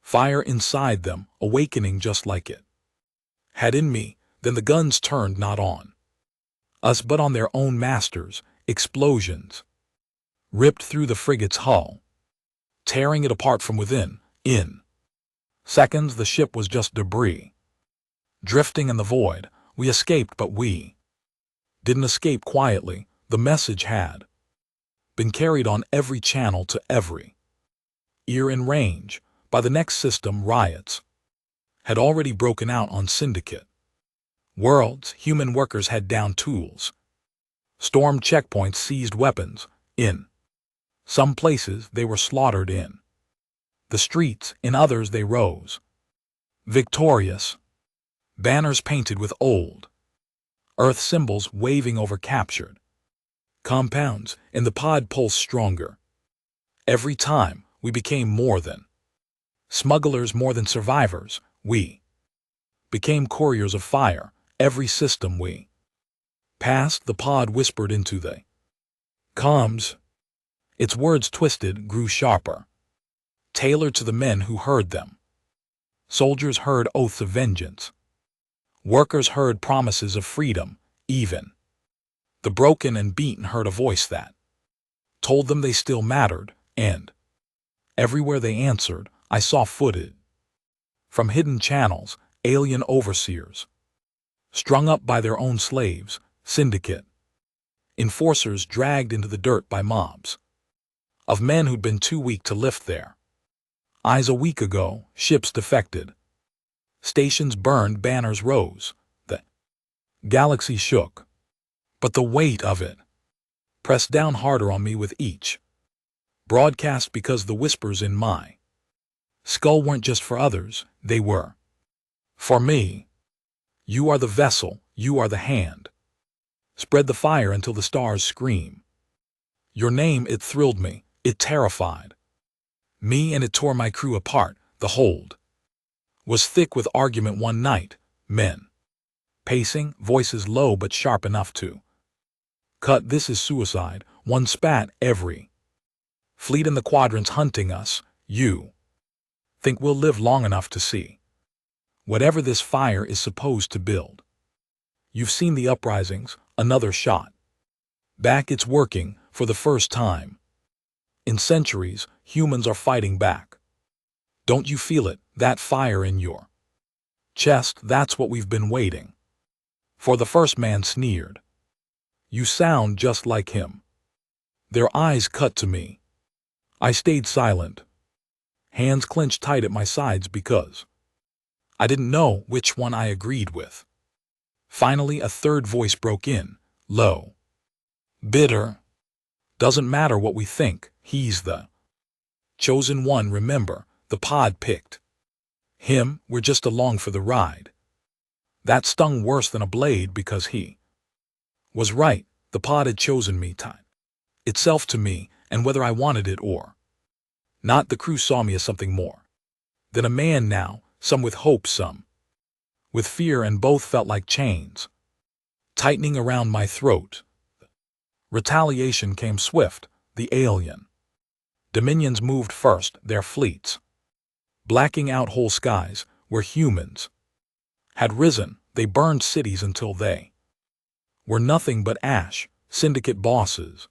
fire inside them awakening just like it had in me. Then the guns turned, not on us but on their own masters. Explosions ripped through the frigate's hull, tearing it apart from within. In seconds the ship was just debris, drifting in the void. We escaped, but we didn't escape quietly. The message had been carried on every channel to every ear in range. By the next system, riots had already broken out on Syndicate worlds. Human workers had downed tools, stormed checkpoints, seized weapons. In some places, they were slaughtered in the streets. In others, they rose victorious, banners painted with old Earth symbols waving over captured compounds. And the pod pulsed stronger. Every time, we became more than smugglers, more than survivors. We became couriers of fire. Every system we passed, the pod whispered into the comms. Its words twisted, grew sharper, tailored to the men who heard them. Soldiers heard oaths of vengeance. Workers heard promises of freedom. Even the broken and beaten heard a voice that told them they still mattered. And everywhere they answered, I saw footage from hidden channels, alien overseers, strung up by their own slaves, Syndicate enforcers dragged into the dirt by mobs of men who'd been too weak to lift their eyes. A week ago, ships defected, stations burned, banners rose, the galaxy shook. But the weight of it pressed down harder on me with each broadcast, because the whispers in my skull weren't just for others, they were for me. You are the vessel, you are the hand. Spread the fire until the stars scream your name. It thrilled me, it terrified me, and it tore my crew apart. The hold was thick with argument one night, men pacing, voices low but sharp enough to cut. This is suicide. One spat. Every fleet in the quadrants hunting us. You think we'll live long enough to see whatever this fire is supposed to build? You've seen the uprisings. Another shot back. It's working. For the first time in centuries, humans are fighting back. Don't you feel it? That fire in your chest? That's what we've been waiting for. The first man sneered. You sound just like him. Their eyes cut to me. I stayed silent, hands clenched tight at my sides, because I didn't know which one I agreed with. Finally, a third voice broke in, low, bitter. Doesn't matter what we think, he's the chosen one. Remember, the pod picked him. We're just along for the ride. That stung worse than a blade, because he was right. The pod had chosen me, time itself to me, and whether I wanted it or not, the crew saw me as something more than a man now, some with hope, some with fear, and both felt like chains tightening around my throat. Retaliation came swift. The alien dominions moved first, their fleets blacking out whole skies where humans had risen. They burned cities until they were nothing but ash. Syndicate bosses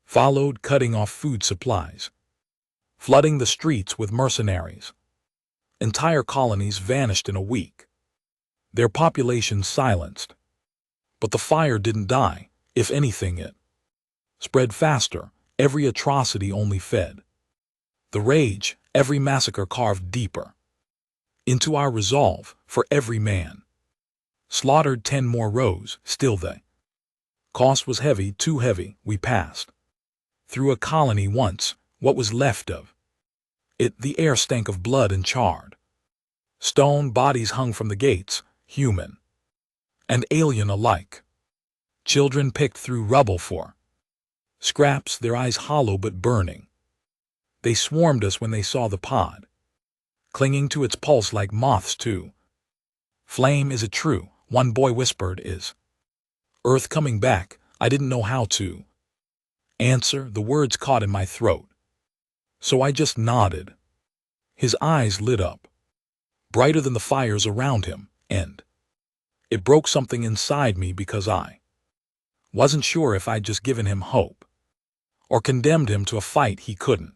followed, cutting off food supplies, flooding the streets with mercenaries. Entire colonies vanished in a week, their populations silenced. But the fire didn't die. If anything, it spread faster. Every atrocity only fed the rage. Every massacre carved deeper into our resolve. For every man slaughtered, 10 more rose. Still the cost was heavy, too heavy. We passed through a colony once. What was left of it, the air stank of blood and charred stone. Bodies hung from the gates, human and alien alike. Children picked through rubble for scraps, their eyes hollow but burning. They swarmed us when they saw the pod, clinging to its pulse like moths to flame. Is it true? One boy whispered. Is Earth coming back? I didn't know how to answer. The words caught in my throat, so I just nodded. His eyes lit up, brighter than the fires around him, and it broke something inside me, because I wasn't sure if I'd just given him hope or condemned him to a fight he couldn't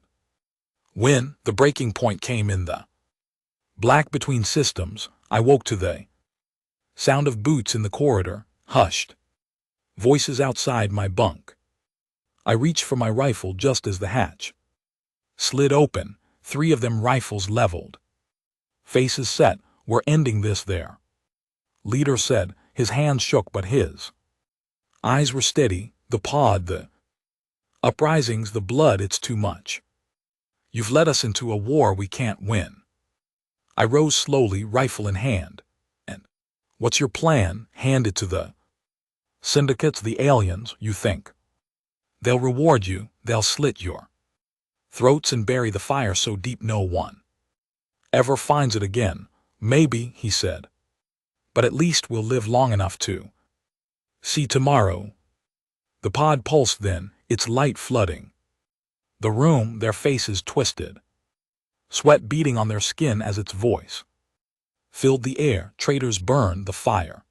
win. The breaking point came in the black between systems. I woke to the Sound of boots in the corridor, hushed. Voices outside my bunk. I reached for my rifle just as the hatch slid open, 3 of them rifles leveled. Faces set, we're ending this there. Leader said, his hands shook but his eyes were steady, the pod, the uprisings, the blood, it's too much. You've led us into a war we can't win. I rose slowly, rifle in hand. And what's your plan? Hand it to the syndicates, the aliens, you think. They'll reward you, they'll slit your throats and bury the fire so deep no one ever finds it again. Maybe, he said. But at least we'll live long enough to see tomorrow. The pod pulsed then, its light flooding the room, their faces twisted, sweat beading on their skin as its voice filled the air. Traitors burn, the fire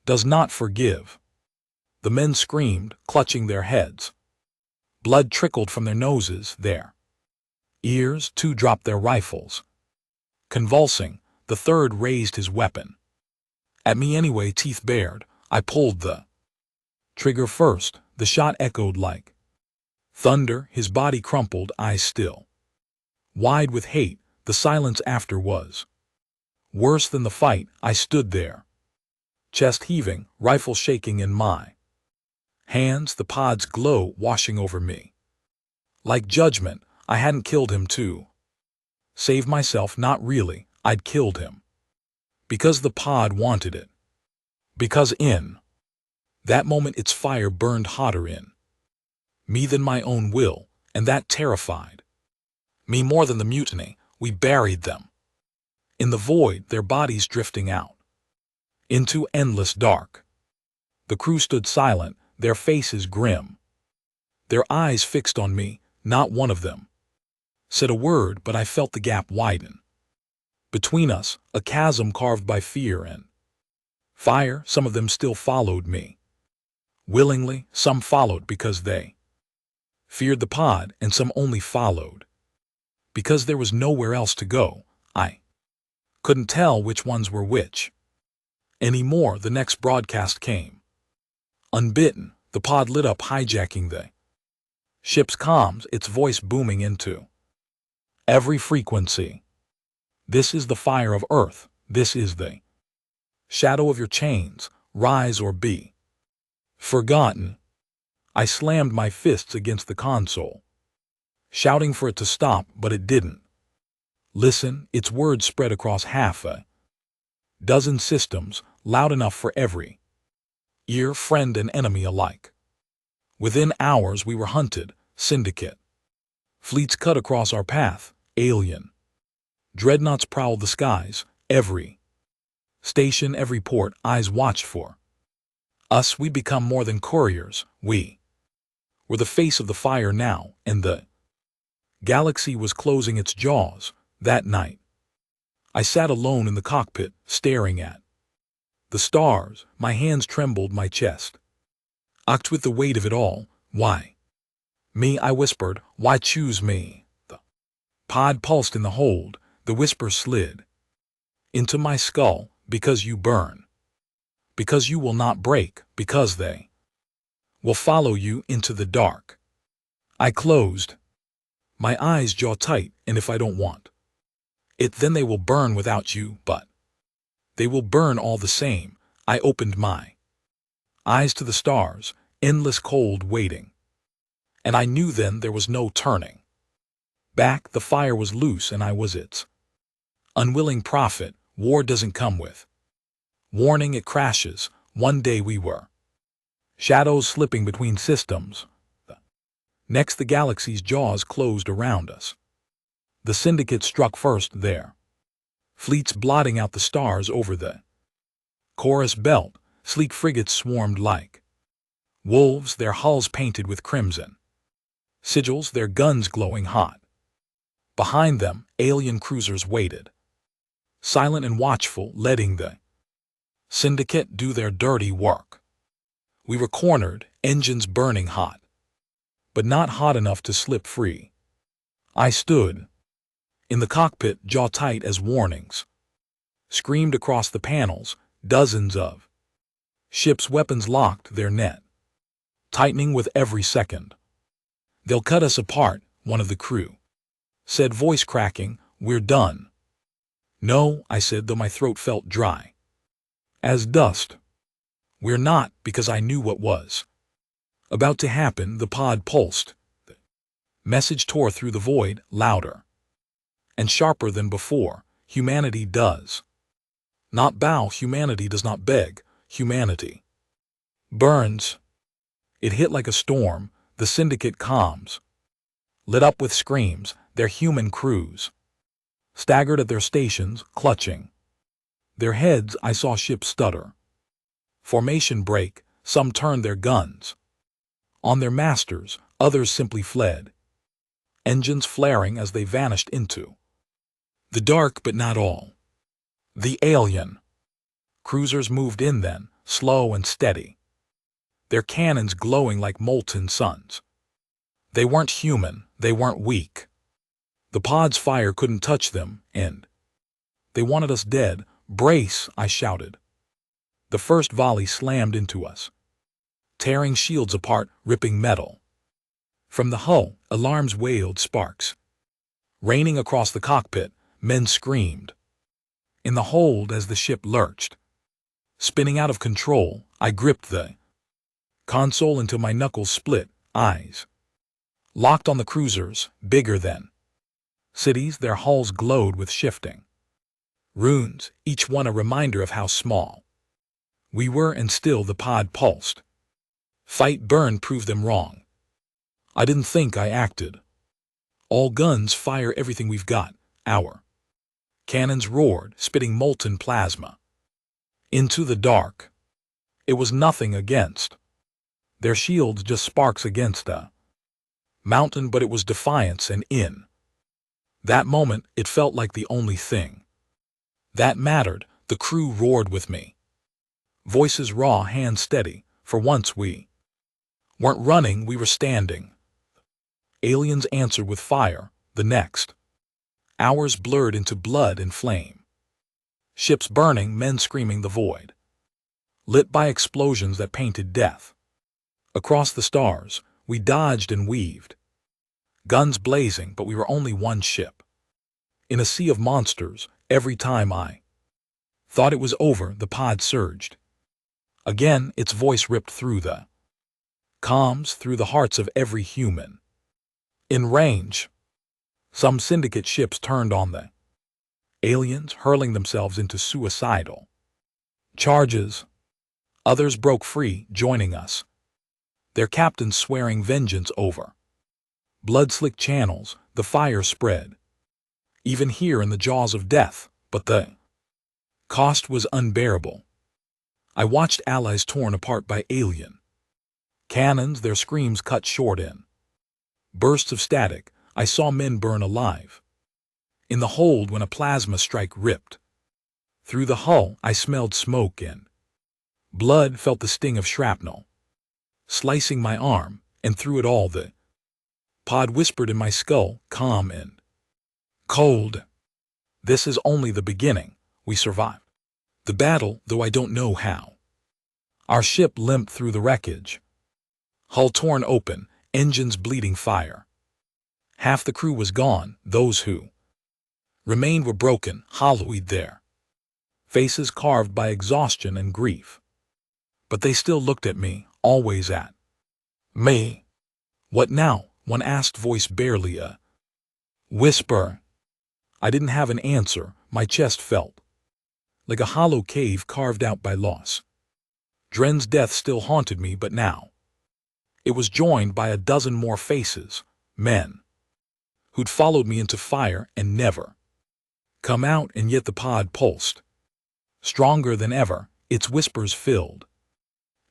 does not forgive. The men screamed, clutching their heads. Blood trickled from their noses, their ears. 2 dropped their rifles. Convulsing, the 3rd raised his weapon. At me anyway, teeth bared. I pulled the trigger first. The shot echoed like thunder. His body crumpled, eyes still wide with hate. The silence after was worse than the fight. I stood there, chest heaving, rifle shaking in my hands, the pod's glow washing over me. Like judgment, I hadn't killed him to save myself, not really. I'd killed him because the pod wanted it. Because in that moment its fire burned hotter in me than my own will, and that terrified me more than the mutiny. We buried them in the void, their bodies drifting out into endless dark. The crew stood silent, their faces grim, their eyes fixed on me. Not one of them said a word, but I felt the gap widen between us, a chasm carved by fear and fire. Some of them still followed me willingly, some followed because they feared the pod, and some only followed because there was nowhere else to go. I couldn't tell which ones were which anymore. The next broadcast came. Unbitten, the pod lit up, hijacking the ship's comms, its voice booming into every frequency. This is the fire of Earth. This is the shadow of your chains. Rise or be forgotten. I slammed my fists against the console, shouting for it to stop, but it didn't listen. Its words spread across half a dozen systems, loud enough for every ear, friend and enemy alike. Within hours we were hunted. Syndicate fleets cut across our path. Alien dreadnoughts prowled the skies. Every station, every port, eyes watched for us. We'd become more than couriers. We were the face of the fire now, and the galaxy was closing its jaws. That night, I sat alone in the cockpit, staring at the stars. My hands trembled, my chest ached with the weight of it all. Why me? I whispered. Why choose me? The pod pulsed in the hold. The whisper slid into my skull. Because you burn. Because you will not break. Because they will follow you into the dark. I closed my eyes, jaw tight, and if I don't want it, then they will burn without you, but they will burn all the same. I opened my eyes to the stars, endless cold waiting, and I knew then there was no turning back. The fire was loose and I was its unwilling prophet. War doesn't come with warning, it crashes. One day we were shadows slipping between systems. Next the galaxy's jaws closed around us. The syndicate struck first, their fleets blotting out the stars over the chorus belt. Sleek frigates swarmed like wolves, their hulls painted with crimson sigils, their guns glowing hot. Behind them, alien cruisers waited, silent and watchful, letting the syndicate do their dirty work. We were cornered, engines burning hot, but not hot enough to slip free. I stood in the cockpit, jaw tight as warnings screamed across the panels. Dozens of ships' weapons locked their net, tightening with every second. "They'll cut us apart," one of the crew said, voice cracking. "We're done." "No," I said, though my throat felt dry as dust. "We're not," because I knew what was about to happen. The pod pulsed. The message tore through the void, louder and sharper than before. Humanity does not bow. Humanity does not beg. Humanity burns. It hit like a storm. The syndicate comms lit up with screams. Their human crews staggered at their stations, clutching their heads. I saw ships stutter, formation break. Some turned their guns on their masters, others simply fled, engines flaring as they vanished into the dark. But not all. The alien cruisers moved in then, slow and steady, their cannons glowing like molten suns. They weren't human, they weren't weak. The pod's fire couldn't touch them, and they wanted us dead. "Brace!" I shouted. The first volley slammed into us, tearing shields apart, ripping metal from the hull. Alarms wailed, sparks raining across the cockpit. Men screamed in the hold as the ship lurched, spinning out of control. I gripped the console until my knuckles split, eyes locked on the cruisers, bigger than cities. Their hulls glowed with shifting runes, each one a reminder of how small we were. And still the pod pulsed. Fight, burn, prove them wrong. I didn't think, I acted. All guns fire, everything we've got. Our cannons roared, spitting molten plasma into the dark. It was nothing against their shields, just sparks against a mountain, but it was defiance. And in that moment, it felt like the only thing that mattered. The crew roared with me, voices raw, hands steady. For once we weren't running, we were standing. Aliens answered with fire. The next hours blurred into blood and flame. Ships burning, men screaming, the void lit by explosions that painted death across the stars. We dodged and weaved, guns blazing, but we were only one ship in a sea of monsters. Every time I thought it was over, the pod surged again. Its voice ripped through the comms, through the hearts of every human in range. Some syndicate ships turned on the aliens, hurling themselves into suicidal charges. Others broke free, joining us, their captains swearing vengeance over blood-slick channels. The fire spread, even here in the jaws of death, but the cost was unbearable. I watched allies torn apart by alien cannons, their screams cut short in bursts of static. I saw men burn alive in the hold when a plasma strike ripped through the hull. I smelled smoke and blood, felt the sting of shrapnel slicing my arm, and through it all the pod whispered in my skull, calm and cold, "This is only the beginning. We survived the battle, though I don't know how." Our ship limped through the wreckage, hull torn open, engines bleeding fire. Half the crew was gone. Those who remained were broken, hollowed, their faces carved by exhaustion and grief. But they still looked at me, always at me. "What now?" one asked, voice barely a whisper. I didn't have an answer. My chest felt like a hollow cave carved out by loss. Dren's death still haunted me, but now it was joined by a dozen more faces, men who'd followed me into fire and never come out. And yet the pod pulsed, stronger than ever. Its whispers filled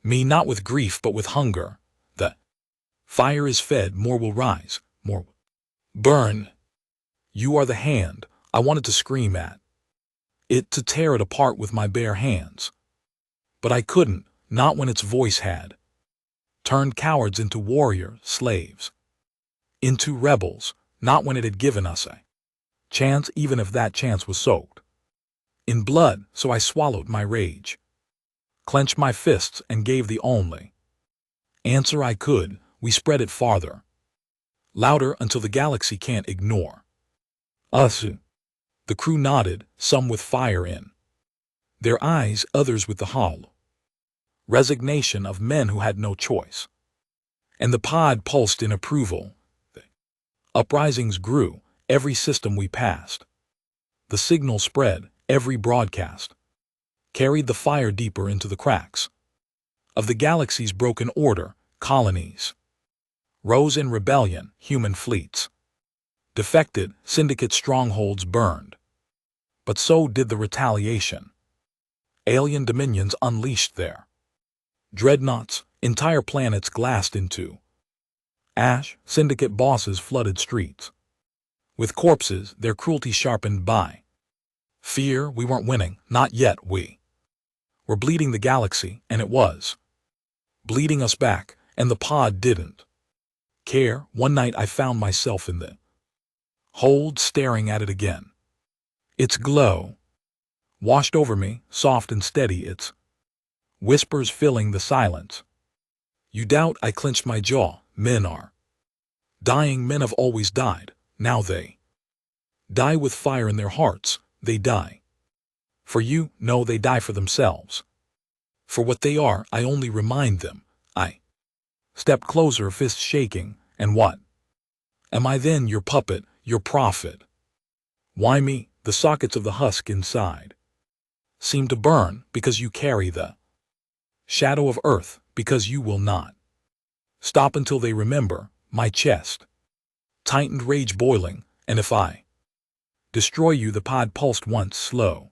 me, not with grief but with hunger. The fire is fed, more will rise, more will burn. You are the hand. I wanted to scream at it, to tear it apart with my bare hands. But I couldn't, not when its voice had turned cowards into warrior slaves, into rebels, not when it had given us a chance, even if that chance was soaked in blood. So I swallowed my rage. Clenched my fists and gave the only answer I could. We spread it farther, louder until the galaxy can't ignore us. The crew nodded, some with fire in their eyes, others with the hollow resignation of men who had no choice. And the pod pulsed in approval. The uprisings grew, every system we passed. The signal spread, every broadcast carried the fire deeper into the cracks of the galaxy's broken order. Colonies rose in rebellion, human fleets defected, syndicate strongholds burned. But so did the retaliation. Alien dominions unleashed their dreadnoughts, entire planets glassed into ash, syndicate bosses flooded streets with corpses, their cruelty sharpened by fear. We weren't winning, not yet. We were bleeding the galaxy, and it was bleeding us back, and the pod didn't care. One night I found myself in the hold, staring at it again. Its glow washed over me, soft and steady, its whispers filling the silence. You doubt? I clenched my jaw. Men are dying. Men have always died. Now they die with fire in their hearts. They die for you. No, they die for themselves. For what they are. I only remind them. I stepped closer, fists shaking. And what am I then? Your puppet, your prophet. Why me? The sockets of the husk inside seem to burn because you carry the shadow of Earth, because you will not stop until they remember. My chest tightened, rage boiling, and if I destroy you, the pod pulsed once, slow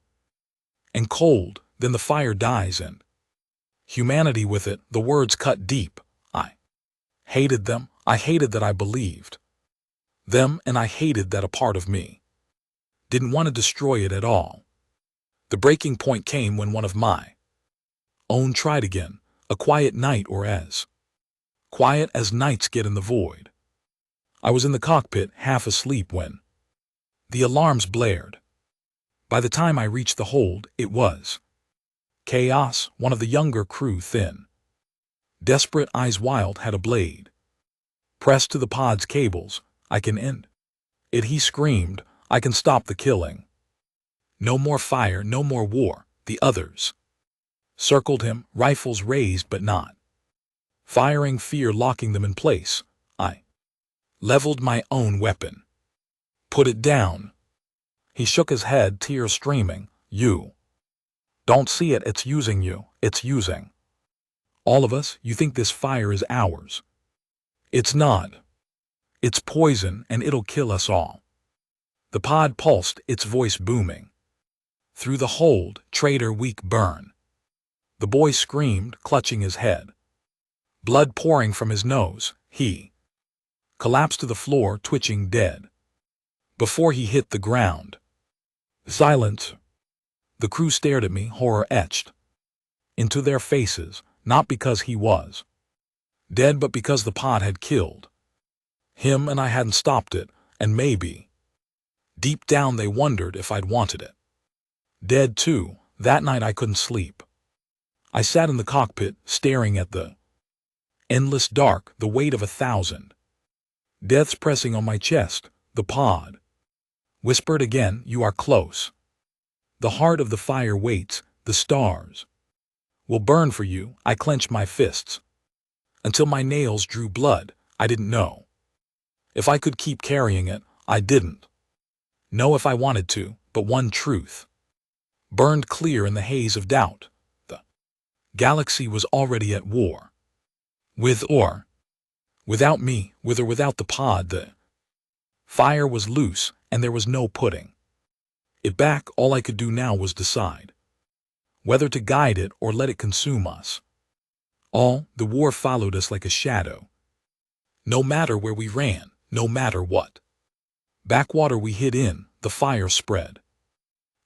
and cold, then the fire dies and humanity with it. The words cut deep. I hated them. I hated that I believed them, and I hated that a part of me didn't want to destroy it at all. The breaking point came when one of my own tried again, a quiet night, or as quiet as nights get in the void. I was in the cockpit, half asleep, when the alarms blared. By the time I reached the hold, it was chaos. One of the younger crew, thin, desperate, eyes wild, had a blade pressed to the pod's cables. I can end it, he screamed. I can stop the killing. No more fire, no more war. The others circled him, rifles raised but not firing, fear locking them in place. I leveled my own weapon. Put it down. He shook his head, tears streaming. You don't see it. It's using you. It's using all of us. You think this fire is ours. It's not. It's poison, and it'll kill us all. The pod pulsed, its voice booming through the hold. Traitor, weak, burn. The boy screamed, clutching his head, blood pouring from his nose. He collapsed to the floor, twitching, dead before he hit the ground. Silence. The crew stared at me, horror etched into their faces, not because he was dead, but because the pod had killed him, and I hadn't stopped it. And maybe deep down they wondered if I'd wanted it dead too. That night I couldn't sleep. I sat in the cockpit, staring at the endless dark, the weight of 1,000 deaths pressing on my chest. The pod whispered again, you are close. The heart of the fire waits. The stars will burn for you. I clenched my fists until my nails drew blood. I didn't know if I could keep carrying it. I didn't know if I wanted to, but one truth burned clear in the haze of doubt. The galaxy was already at war. With or without me, with or without the pod. The fire was loose, and there was no putting it back. All I could do now was decide whether to guide it or let it consume us all. The war followed us like a shadow. No matter where we ran, no matter what backwater we hid in, the fire spread.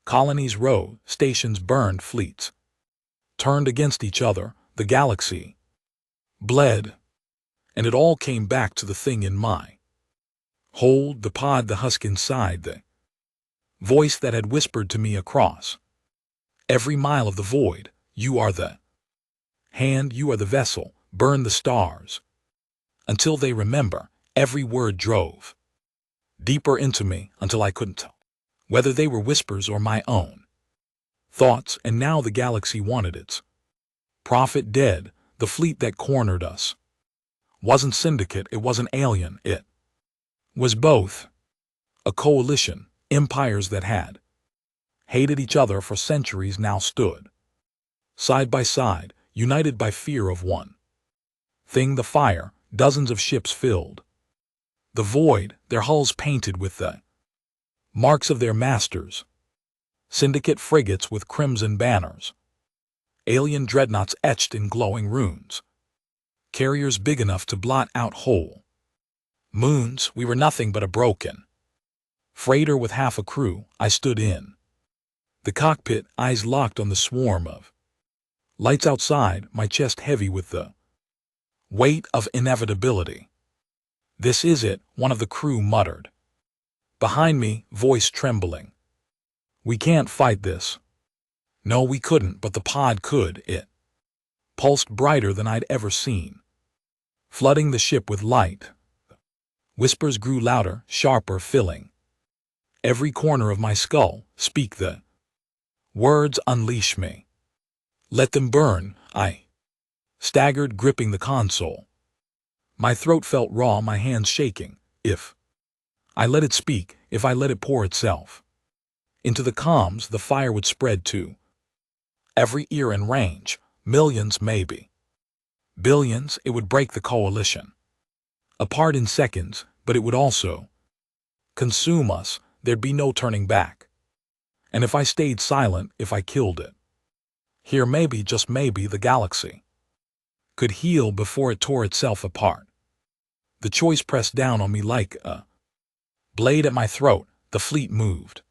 Colonies rose, stations burned, fleets turned against each other. The galaxy bled, and it all came back to the thing in my hold, the pod, the husk inside, the voice that had whispered to me across every mile of the void, you are the Hand, you are the vessel, burn the stars. Until they remember, every word drove deeper into me until I couldn't tell whether they were whispers or my own thoughts, and now the galaxy wanted its prophet dead. The fleet that cornered us wasn't syndicate, it wasn't alien, it was both. A coalition, empires that had hated each other for centuries now stood side by side, united by fear of one thing: the fire. Dozens of ships filled the void, their hulls painted with the marks of their masters. Syndicate frigates with crimson banners, alien dreadnoughts etched in glowing runes, carriers big enough to blot out whole moons. We were nothing but a broken freighter with half a crew. I stood in the cockpit, eyes locked on the swarm of lights outside, my chest heavy with the weight of inevitability. "This is it," one of the crew muttered. Behind me, voice trembling. "We can't fight this." No, we couldn't, but the pod could. It pulsed brighter than I'd ever seen, flooding the ship with light. Whispers grew louder, sharper, filling every corner of my skull. "Speak the words, unleash me. Let them burn." I staggered, gripping the console. My throat felt raw, my hands shaking. If I let it speak, if I let it pour itself into the comms, the fire would spread to every ear and range. Millions, maybe billions. It would break the coalition apart in seconds, but it would also consume us. There'd be no turning back. And if I stayed silent, if I killed it, here maybe, just maybe, the galaxy could heal before it tore itself apart. The choice pressed down on me like a blade at my throat. The fleet moved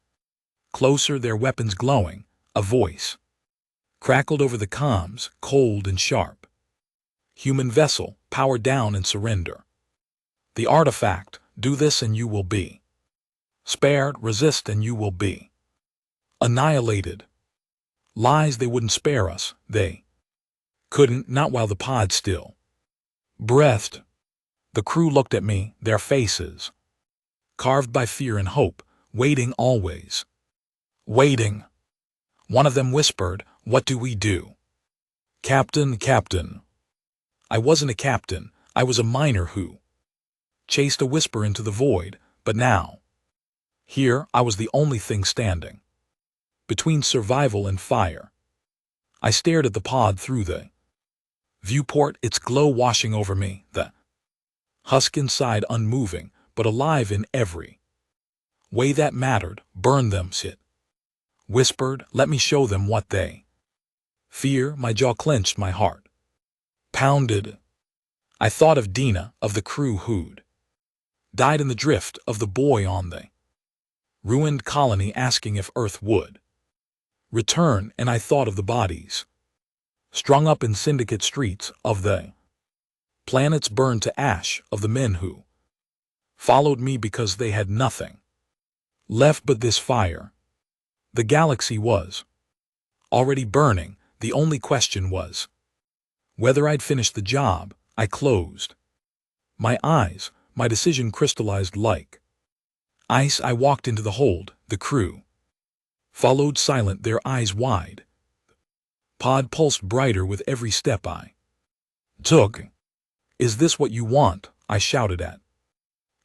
closer, their weapons glowing. A voice crackled over the comms, cold and sharp. "Human vessel, power down and surrender. The artifact, do this and you will be spared. Resist and you will be annihilated." Lies, they wouldn't spare us. They couldn't, not while the pod still breathed. The crew looked at me, their faces carved by fear and hope, waiting, always waiting. One of them whispered, "What do we do?" "Captain, captain." I wasn't a captain, I was a miner who chased a whisper into the void, but now, here, I was the only thing standing between survival and fire. I stared at the pod through the viewport, its glow washing over me, the husk inside unmoving, but alive in every way that mattered. "Burn them," it whispered. "Let me show them what they fear." My jaw clenched, my heart pounded. I thought of Dina, of the crew who'd died in the drift, of the boy on the ruined colony asking if Earth would return, and I thought of the bodies strung up in syndicate streets, of the planets burned to ash, of the men who followed me because they had nothing left but this fire. The galaxy was already burning. The only question was whether I'd finish the job. I closed my eyes, my decision crystallized like ice. I walked into the hold. The crew followed, silent, their eyes wide. Pod pulsed brighter with every step I took. "Is this what you want?" I shouted at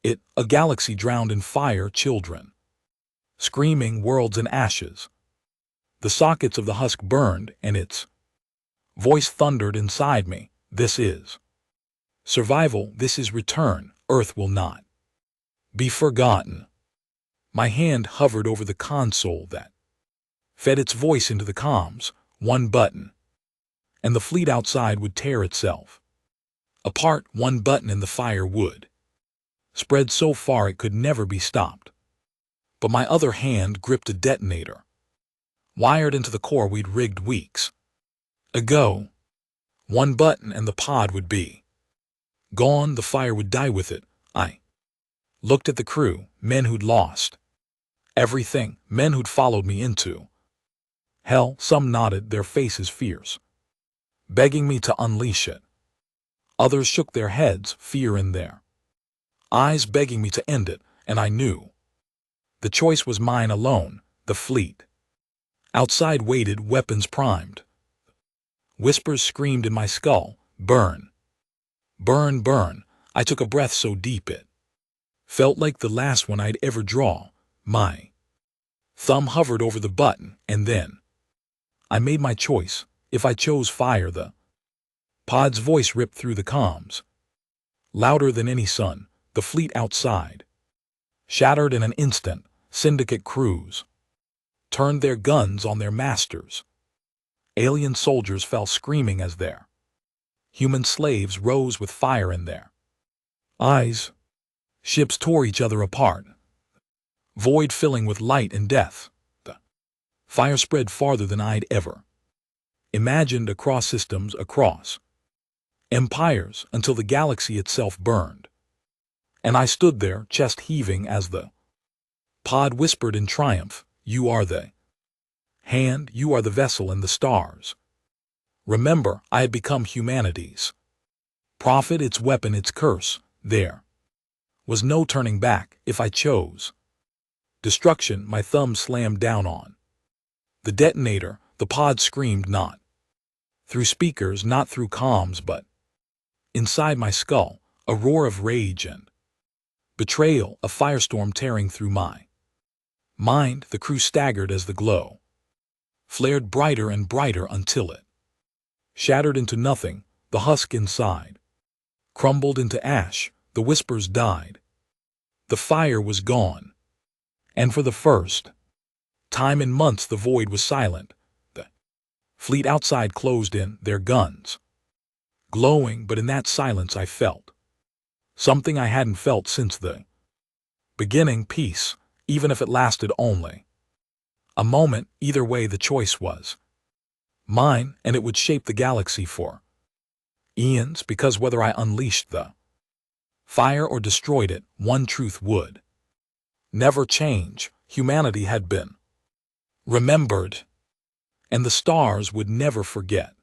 it. A galaxy drowned in fire, children screaming, worlds in ashes. The sockets of the husk burned, and its voice thundered inside me. "This is survival. This is return. Earth will not be forgotten." My hand hovered over the console that fed its voice into the comms. One button, and the fleet outside would tear itself apart. One button, and the fire would spread so far it could never be stopped. But my other hand gripped a detonator, wired into the core we'd rigged weeks ago. One button, and the pod would be gone. The fire would die with it. I looked at the crew, men who'd lost everything, men who'd followed me into hell. Some nodded, their faces fierce. begging me to unleash it. Others shook their heads, fear in their eyes begging me to end it, and I knew. The choice was mine alone, the fleet. Outside waited, weapons primed. Whispers screamed in my skull, burn. Burn, burn. I took a breath so deep it felt like the last one I'd ever draw. My thumb hovered over the button, and then I made my choice. If I chose fire, the pod's voice ripped through the comms. Louder than any sun, the fleet outside shattered in an instant. Syndicate crews turned their guns on their masters. Alien soldiers fell screaming as their human slaves rose with fire in their eyes. Ships tore each other apart, void filling with light and death. The fire spread farther than I'd ever imagined, across systems, across empires, until the galaxy itself burned. And I stood there, chest heaving, as the pod whispered in triumph, "You are the hand, you are the vessel and the stars." Remember, I had become humanity's prophet, its weapon, its curse. There was no turning back. If I chose destruction, my thumb slammed down on the detonator. The pod screamed, not through speakers, not through comms, but inside my skull, a roar of rage and betrayal, a firestorm tearing through my mind. The crew staggered as the glow flared brighter and brighter until it shattered into nothing. The husk inside crumbled into ash. The whispers died. The fire was gone. And for the first time in months, the void was silent. The fleet outside closed in, their guns glowing, but in that silence I felt something I hadn't felt since the beginning: peace, even if it lasted only a moment. Either way, the choice was mine, and it would shape the galaxy for eons, because whether I unleashed the fire or destroyed it, one truth would never change: humanity had been remembered, and the stars would never forget.